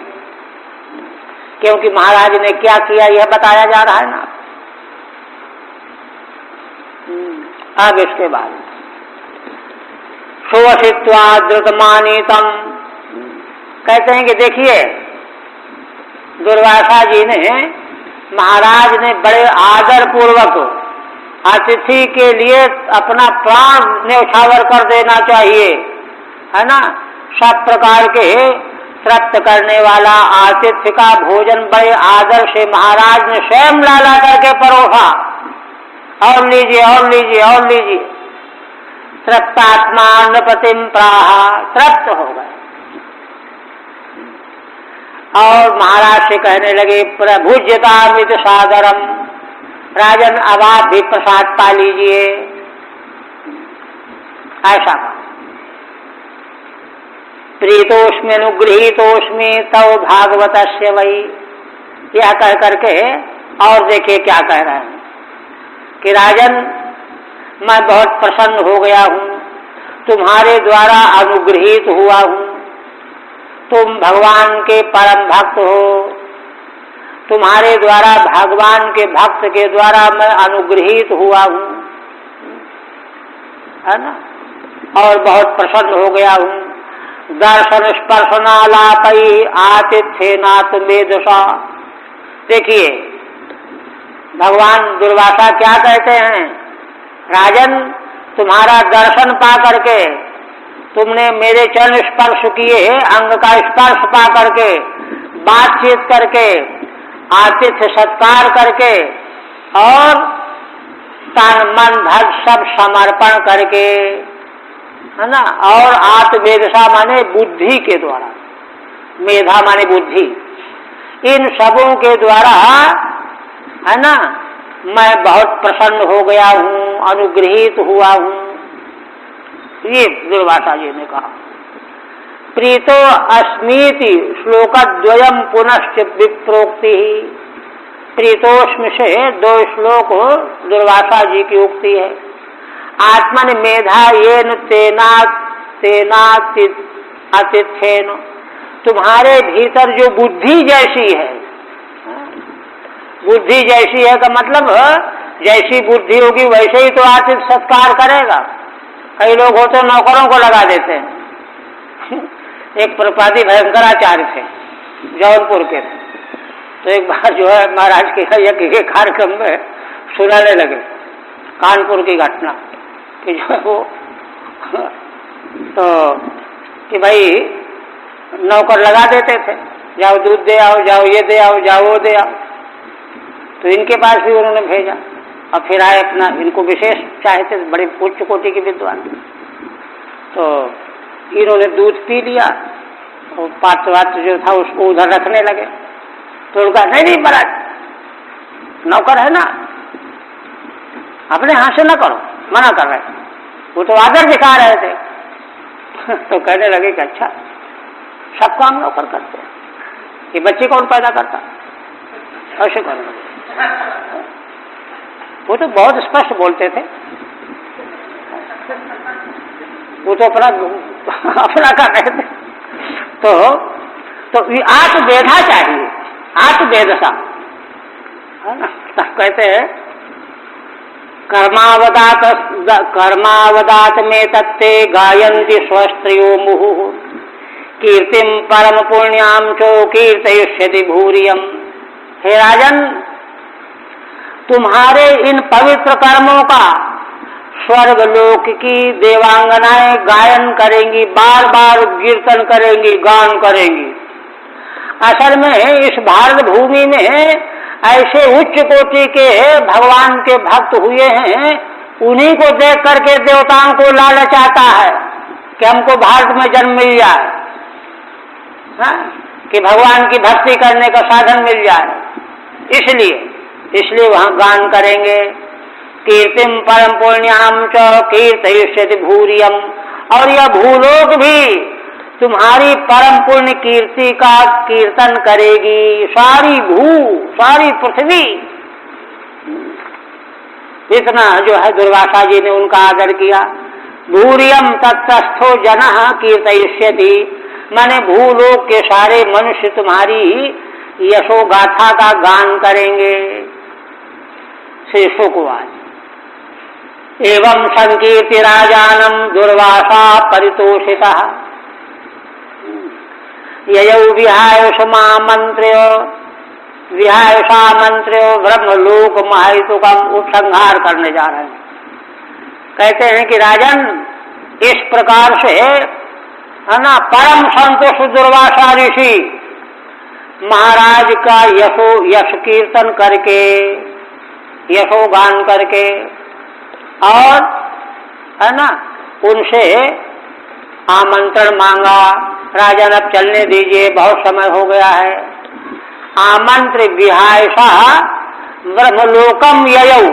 क्योंकि महाराज ने क्या किया यह बताया जा रहा है ना। अब इसके बाद सुवसित्वा द्रुतमानीतम, कहते हैं कि देखिए दुर्वासा जी ने, महाराज ने बड़े आदर पूर्वक अतिथि के लिए अपना प्राण न्यौछावर कर देना चाहिए, है ना। सब प्रकार के तृप्त करने वाला आतिथ्य का भोजन बड़े आदर से महाराज ने स्वयं लाला करके परोसा। और लीजिए और लीजिए और लीजिए। तृप्तात्मा नृपतिम प्राहा, तृप्त हो गए और महाराज से कहने लगे प्रभुज्यतामित सादरम, राजन अब आप भी प्रसाद पा लीजिए। ऐसा कहा। प्रीतोष्मी अनुगृहीतोष्मी तव भागवतस्य वही, यह कह करके और देखिए क्या कह रहे हैं कि राजन मैं बहुत प्रसन्न हो गया हूँ, तुम्हारे द्वारा अनुगृहीत हुआ हूँ। तुम भगवान के परम भक्त हो, तुम्हारे द्वारा भगवान के भक्त के द्वारा मैं अनुगृहीत हुआ हूँ, है ना। और बहुत प्रसन्न हो गया हूँ। दर्शन स्पर्शनालापई आतिथ्य नाथ में दशा। देखिए भगवान दुर्वासा क्या कहते हैं, राजन तुम्हारा दर्शन पा करके, तुमने मेरे चरण स्पर्श किए, अंग का स्पर्श पा करके, बातचीत करके, आतिथ्य सत्कार करके और तन मन धन सब समर्पण करके, है ना। और आत्मेधसा माने बुद्धि के द्वारा, मेधा माने बुद्धि, इन सबों के द्वारा, है ना, मैं बहुत प्रसन्न हो गया हूँ, अनुगृहीत हुआ हूँ। ये दुर्वासा जी ने कहा। प्रीतो अस्मीति श्लोकद्वयम पुनश्च विप्रोक्ति। प्रीतोष्म से 2 श्लोक दुर्वासा जी की उक्ति है। आत्मन मेधा येन तेना तेना आतिथ्येन, तुम्हारे भीतर जो बुद्धि जैसी है, बुद्धि जैसी है का मतलब जैसी बुद्धि होगी वैसे ही तो आतिथ्य सत्कार करेगा। कई लोग होते नौकरों को लगा देते हैं। एक प्रपादी भयंकराचार्य थे, जौनपुर के, तो एक बार जो है महाराज के यज्ञ के कार्यक्रम में सुनाने लगे कानपुर की घटना कि जो है वो तो कि भाई नौकर लगा देते थे, जाओ दूध दे आओ, जाओ ये दे आओ, जाओ वो दे आओ। तो इनके पास भी उन्होंने भेजा और फिर आए अपना, इनको विशेष चाहते, बड़े उच्च कोटि के विद्वान। तो इन्होंने दूध पी लिया वो पात्र वात्र जो था उसको उधर रखने लगे। तो उनका नहीं नहीं महाराज, नौकर है ना, अपने हाथ से न करो, मना कर रहे। वो तो आदर दिखा रहे थे। तो कहने लगे कि अच्छा, सब काम नौकर करते हैं, ये बच्चे कौन पैदा करता, ऐसे करना। वो तो बहुत स्पष्ट बोलते थे, वो तो अपना कर रहे थे। तो ये आत्मवेधा चाहिए, आत्मवेदसा है ना। तब कहते हैं कर्मावदात में तत्ते गायन्ति स्वस्त्रियो मुहुः कीर्तिम परम पुण्याम चो कीर्तयिष्यति भूरियम। हे राजन, तुम्हारे इन पवित्र कर्मों का स्वर्ग लोक की देवांगनाएं गायन करेंगी, बार बार कीर्तन करेंगी, गान करेंगी। असल में इस भारत भूमि में ऐसे उच्च कोटि के भगवान के भक्त हुए हैं, उन्हीं को देख करके देवताओं को लालच आता है कि हमको भारत में जन्म मिल जाए, कि भगवान की भक्ति करने का साधन मिल जाए। इसलिए वहां गान करेंगे। कीर्तिम परम पुण्याम च कीर्तयिष्यति भूरियम। और यह भूलोक भी तुम्हारी परम पुण्य कीर्ति का कीर्तन करेगी। सारी पृथ्वी, इतना जो है दुर्वासा जी ने उनका आदर किया। भूरियम तत्स्थो जनः कीर्तयिष्यति, माने भूलोक के सारे मनुष्य तुम्हारी यशो गाथा का गान करेंगे। श्री शुकवाच एवं संकीर्ति राजानम दुर्वासा परितोषितः ययौ विहायसा मंत्र्यो ब्रह्मलोक महायतुकम। उपसंहार करने जा रहे हैं। कहते हैं कि राजन, इस प्रकार से है ना परम संतोष दुर्वासा ऋषि महाराज का यश कीर्तन करके, यशोगान करके, और है ना उनसे आमंत्रण मांगा। राजन अब चलने दीजिए, बहुत समय हो गया है। आमंत्र विहायसा ब्रह्मलोकम ययौ,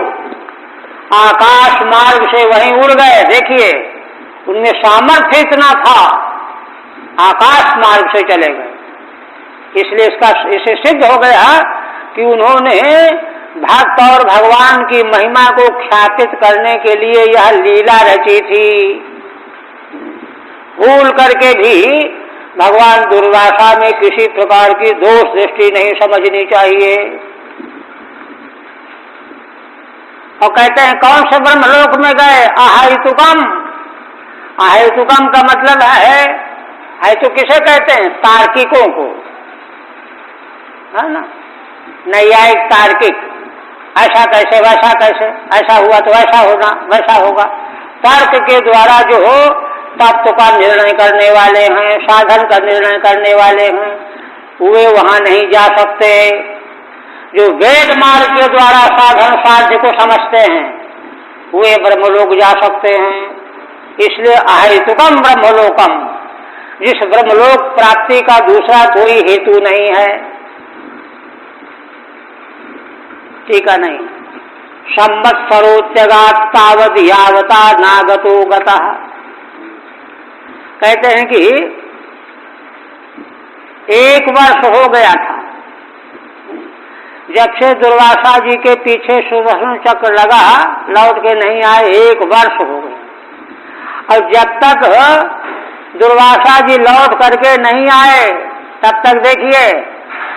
आकाश मार्ग से वहीं उड़ गए। देखिए उनमें सामर्थ्य इतना था, आकाश मार्ग से चले गए। इसलिए इसे सिद्ध हो गया कि उन्होंने भक्त और भगवान की महिमा को ख्यातित करने के लिए यह लीला रची थी। भूल करके भी भगवान दुर्वासा में किसी प्रकार की दोष दृष्टि नहीं समझनी चाहिए। और कहते हैं कौन से ब्रह्मलोक में गए? अहेतुकम। अहेतुकम का मतलब है, हेतु किसे कहते हैं? तार्किकों को, है ना, नैयायिक तार्किक। ऐसा कैसे, वैसा कैसे, ऐसा हुआ तो ऐसा होगा, वैसा होगा। तर्क के द्वारा जो तत्व का निर्णय करने वाले हैं, साधन का निर्णय करने वाले हैं, वे वहां नहीं जा सकते। जो वेद मार्ग के द्वारा साधन साध्य को समझते हैं, वे ब्रह्मलोक जा सकते हैं। इसलिए अहेतुकम ब्रह्मलोकम, जिस ब्रह्मलोक प्राप्ति का दूसरा कोई हेतु नहीं है। ठीक है, नहीं। संवत्सरोत्यगात् तावद् यावता नागतो गतः। कहते हैं कि 1 वर्ष हो गया था जब से दुर्वासा जी के पीछे सुदर्शन चक्र लगा, लौट के नहीं आए। 1 वर्ष हो गया। और जब तक दुर्वासा जी लौट करके नहीं आए, तब तक देखिए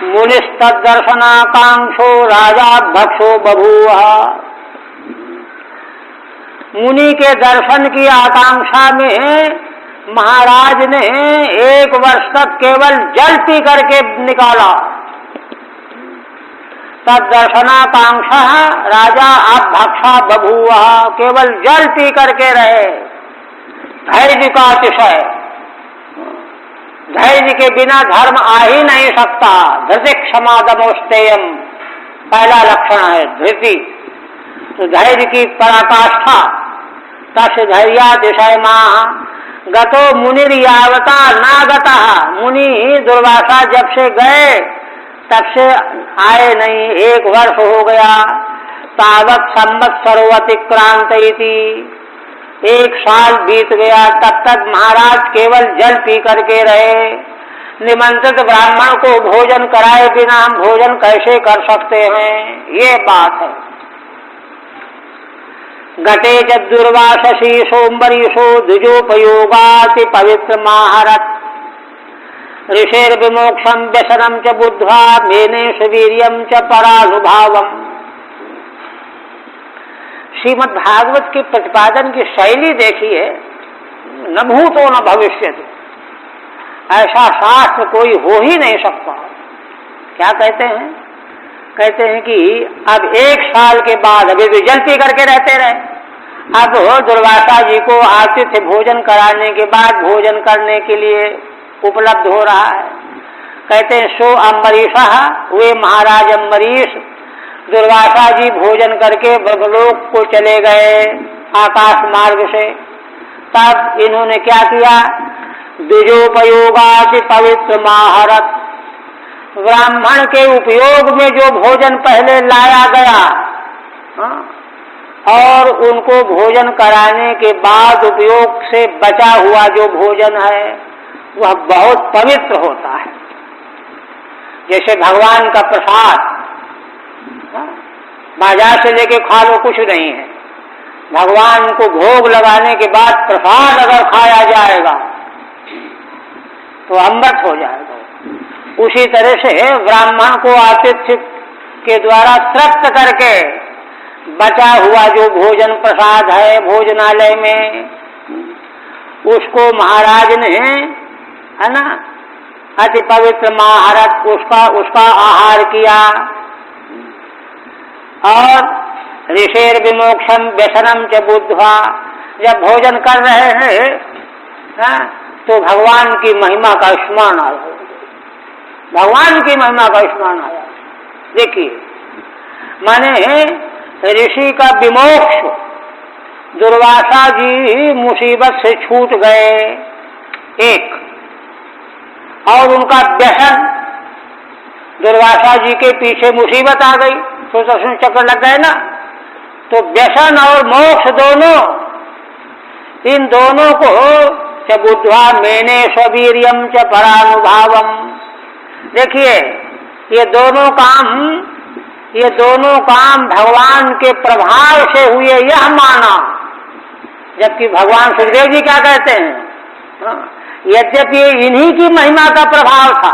मुनिस्तदर्शनाकांक्षो राजा भक्षो बभूव। मुनि के दर्शन की आकांक्षा में महाराज ने 1 वर्ष तक केवल जल पी करके निकाला। तद दर्शनाकांक्षा राजा अभक्षा बभूव, केवल जल पी करके रहे। धैर्य का अतिशय, धैर्य के बिना धर्म आ ही नहीं सकता। धृति क्षमा दमोस्तेयम पहला लक्षण है, धृति। तो धैर्य की पराकाष्ठा, तस् धैर्यातिशय माह, गतो मुनिर यावता नागता, मुनि दुर्वासा जब से गए तब से आए नहीं, 1 वर्ष हो गया। तावत संवत्सरो अतिक्रांत इति, 1 साल बीत गया, तब तक महाराज केवल जल पी करके रहे। निमंत्रित ब्राह्मण को भोजन कराए बिना हम भोजन कैसे कर सकते हैं, ये बात है। घटे च दुर्वाससी सोमवरीशो द्विजोपयोगाति पवित्र माहरत, ऋषेर विमोक्षम व्यसनम च बुद्ध्वा मेने सुवीर्यम च परानुभावम। श्रीमद् भागवत के प्रतिपादन की शैली देखिए, न भूतो न भविष्यति, ऐसा शास्त्र कोई हो ही नहीं सकता। क्या कहते हैं? कहते हैं कि अब 1 साल के बाद, अभी तो जल पी करके रहते रहे, अब दुर्वासा जी को आतिथ्य भोजन कराने के बाद भोजन करने के लिए उपलब्ध हो रहा है। कहते हैं सो अम्बरीशा, वे महाराज अम्बरीश दुर्वासा जी भोजन करके ब्रह्मलोक को चले गए आकाश मार्ग से। तब इन्होंने क्या किया? द्विजोपयोगाति पवित्र माहरत, ब्राह्मण के उपयोग में जो भोजन पहले लाया गया और उनको भोजन कराने के बाद उपयोग से बचा हुआ जो भोजन है वह बहुत पवित्र होता है। जैसे भगवान का प्रसाद, बाजार से लेके खा लो कुछ नहीं है, भगवान को भोग लगाने के बाद प्रसाद अगर खाया जाएगा तो अमृत हो जाएगा। उसी तरह से ब्राह्मण को आतिथ्य के द्वारा तृप्त करके बचा हुआ जो भोजन प्रसाद है भोजनालय में, उसको महाराज ने, है ना, अति पवित्र माहरत, उसका आहार किया। और ऋषेर विमोक्षम व्यसनम च बुद्ध्वा, जब भोजन कर रहे हैं तो भगवान की महिमा का स्मरण आया, भगवान की महिमा का स्मरण आया। देखिए, माने ऋषि का विमोक्ष, दुर्वासा जी मुसीबत से छूट गए एक, और उनका व्यसन, दुर्वासा जी के पीछे मुसीबत आ गई तो चक्कर लग गए ना, तो व्यसन और मोक्ष दोनों, इन दोनों को च बुद्ध्वा मेने स्ववीर्यम च परानुभावम। देखिए, ये दोनों काम भगवान के प्रभाव से हुए, यह माना। जबकि भगवान सुखदेव जी क्या कहते हैं? यद्यपि इन्हीं की महिमा का प्रभाव था,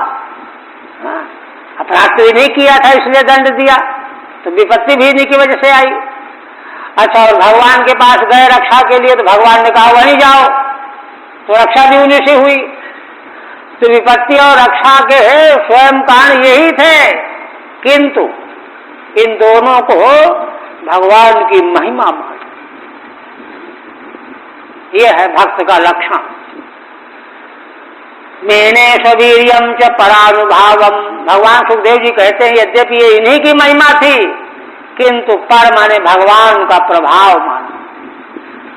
अपराध तो इन्हीं किया था इसलिए दंड दिया, तो विपत्ति भी इन्हीं की वजह से आई। अच्छा, और भगवान के पास गए रक्षा के लिए तो भगवान ने कहा वहीं जाओ, तो रक्षा भी उन्हीं से हुई। तो विपत्ति और रक्षा के स्वयं कारण यही थे, किंतु इन दोनों को भगवान की महिमा मान, यह है भक्त का लक्षण। मेने स्ववीर्यम च परानुभावम, भगवान सुखदेव जी कहते हैं यद्यपि ये इन्हीं की महिमा थी, किंतु पर माने भगवान का प्रभाव माना,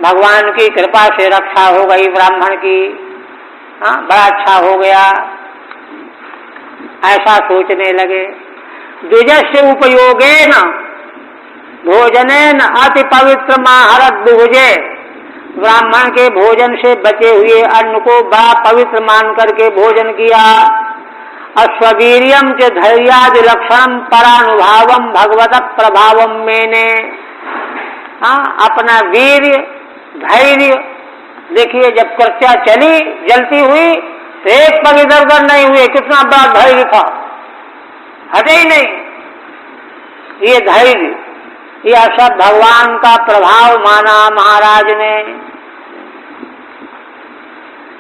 भगवान की कृपा से रक्षा हो गई ब्राह्मण की, बड़ा अच्छा हो गया, ऐसा सोचने लगे। द्विजस्य उपयोगेन भोजनेन अति पवित्र माहरत विभुजे, ब्राह्मण के भोजन से बचे हुए अन्न को बड़ा पवित्र मान करके भोजन किया। अस्वीर्यम च धैर्यादि लक्षणम परानुभावम भगवत प्रभावम मैंने, अपना वीर्य धैर्य, देखिए जब कृत्या चली जलती हुई तो एक पग इधर उधर नहीं हुए, कितना बड़ा धैर्य था, हटे ही नहीं। ये धैर्य, यह सब भगवान का प्रभाव माना महाराज ने।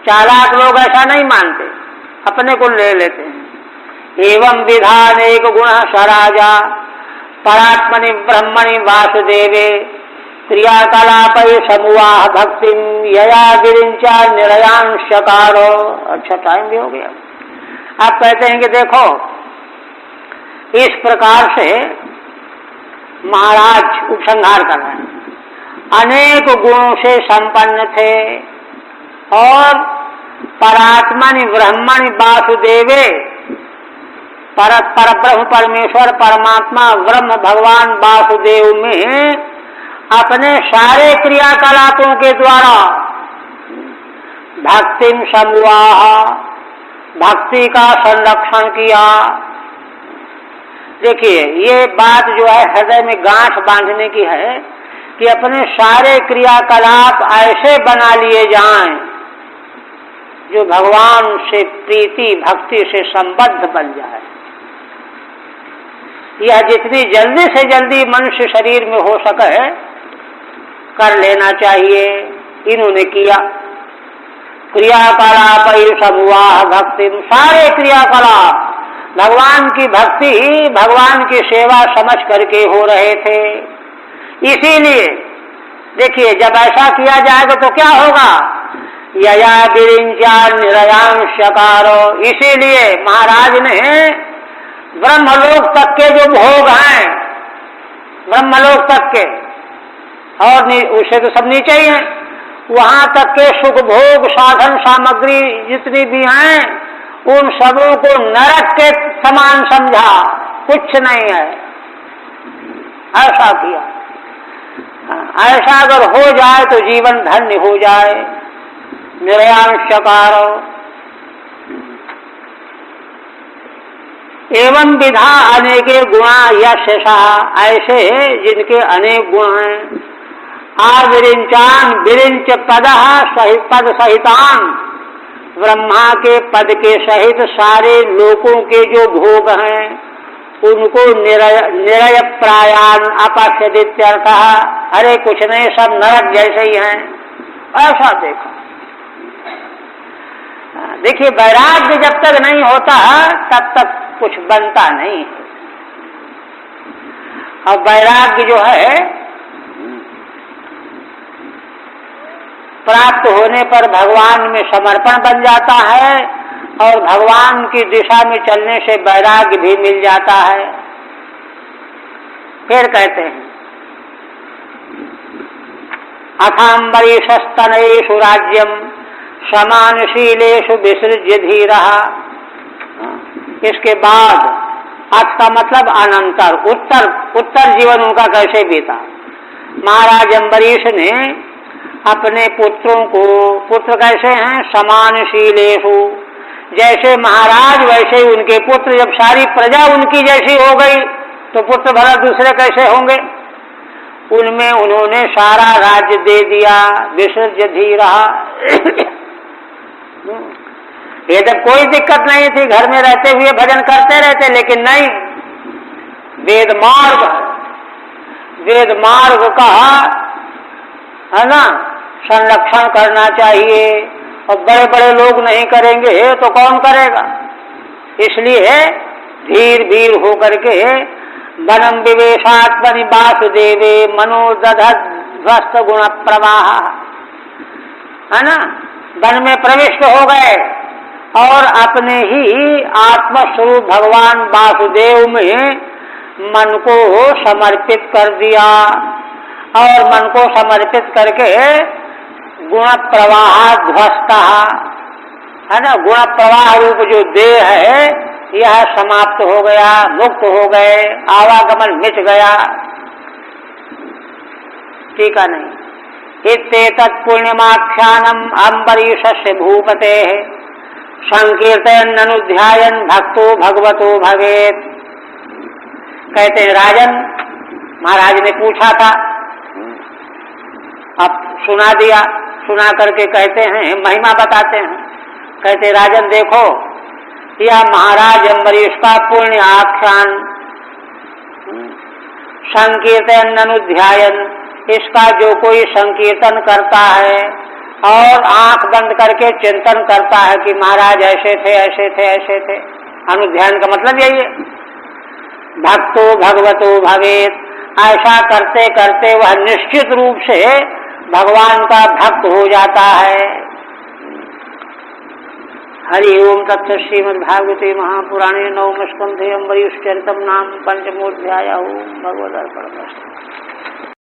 चालाक लोग ऐसा नहीं मानते, अपने को ले लेते हैं। एवं विधान एक गुण सराजा परात्मनि ब्रह्मणि वासुदेवे क्रियाकलाप समूह भक्ति यया गिरिंचा निरयांशकारो। अच्छा, टाइम भी हो गया। आप कहते हैं कि देखो, इस प्रकार से महाराज उपसंहार कर रहे हैं, अनेक गुणों से संपन्न थे, और परात्मनि ब्रह्मणि वासुदेवे पर ब्रह्म परमेश्वर परमात्मा ब्रह्म भगवान वासुदेव में अपने सारे क्रियाकलापों के द्वारा भक्तिम समवाह भक्ति का संरक्षण किया। देखिए ये बात जो है हृदय में गांठ बांधने की है कि अपने सारे क्रियाकलाप ऐसे बना लिए जाएं जो भगवान से प्रीति भक्ति से संबद्ध बन जाए। यह जितनी जल्दी से जल्दी मनुष्य शरीर में हो सके कर लेना चाहिए। इन्होंने किया। क्रियाकलाप समवाह भक्ति, सारे क्रियाकलाप भगवान की भक्ति भगवान की सेवा समझ करके हो रहे थे। इसीलिए देखिए जब ऐसा किया जाएगा तो क्या होगा, यया विरिंचा निरयांशकारो। इसीलिए महाराज ने ब्रह्मलोक तक के जो भोग हैं, ब्रह्मलोक तक के और उसे तो सब नीचे ही हैं, वहां तक के सुख भोग साधन सामग्री जितनी भी हैं उन सबों को नरक के समान समझा, कुछ नहीं है। ऐसा किया। ऐसा अगर हो जाए तो जीवन धन्य हो जाए। निरयांशकारो एवं विधा अनेके गुणा यशसा, ऐसे जिनके अनेक गुण हैं। आविरिंचान विरिंच पद पद सहितान, ब्रह्मा के पद के सहित सारे लोकों के जो भोग हैं उनको निरय प्रायान अपश्यदित्यर्थ। अरे कुछ नहीं, सब नरक जैसे ही हैं। ऐसा देखो। देखिए वैराग्य जब तक नहीं होता तब तक कुछ बनता नहीं। और वैराग्य जो है प्राप्त होने पर भगवान में समर्पण बन जाता है और भगवान की दिशा में चलने से वैराग्य भी मिल जाता है। फिर कहते हैं अथाम्बरीशस्तनयेषु राज्यम समानशीलेषु विसृज्य धीरः। इसके बाद अथ का मतलब अनंतर, उत्तर जीवन उनका कैसे बीता। महाराज अम्बरीश ने अपने पुत्रों को, पुत्र कैसे हैं, समानशीलेषु, जैसे महाराज वैसे उनके पुत्र। जब सारी प्रजा उनकी जैसी हो गई तो पुत्र भला दूसरे कैसे होंगे। उनमें उन्होंने सारा राज्य दे दिया। विसर्ज्य धीरः, ये जब कोई दिक्कत नहीं थी, घर में रहते हुए भजन करते रहते, लेकिन नहीं, वेद मार्ग का है ना संरक्षण करना चाहिए। और बड़े बड़े लोग नहीं करेंगे तो कौन करेगा। इसलिए धीर धीर होकर के वनम विवेशात्मनि वासुदेवे मनोदध्वस्त गुण प्रवाह, है ना, वन में प्रविष्ट हो गए और अपने ही आत्मस्वरूप भगवान वासुदेव में मन को समर्पित कर दिया। और मन को समर्पित करके गुण प्रवाह ध्वस्त, है ना, गुण प्रवाह रूप जो देह है यह समाप्त हो गया, मुक्त हो गए, आवागमन मिट गया। ठीक है नहीं। इत्येतत् पुण्यमाख्यानम अम्बरीशस्य भूपते संकीर्तयन् अनुध्यायन् भक्तो भगवतो भवेत्। कहते हैं राजन, महाराज ने पूछा था, अब सुना दिया, सुना करके कहते हैं, महिमा बताते हैं। कहते राजन देखो, यह महाराज अम्बरीश का पुण्य आख्यान संकीर्तन अनुध्यायन, इसका जो कोई संकीर्तन करता है और आंख बंद करके चिंतन करता है कि महाराज ऐसे थे ऐसे थे ऐसे थे, अनुध्यान का मतलब यही है, भक्तो भगवतो भवेत्। ऐसा करते करते वह निश्चित रूप से भगवान का भक्त हो जाता है। हरि ओम तत्सत्। श्रीमद्भागवते महापुराणे नवम स्कंधे अम्बरीश चरितम नाम पंचमोऽध्यायः। ओम भगवदर्पणमस्तु।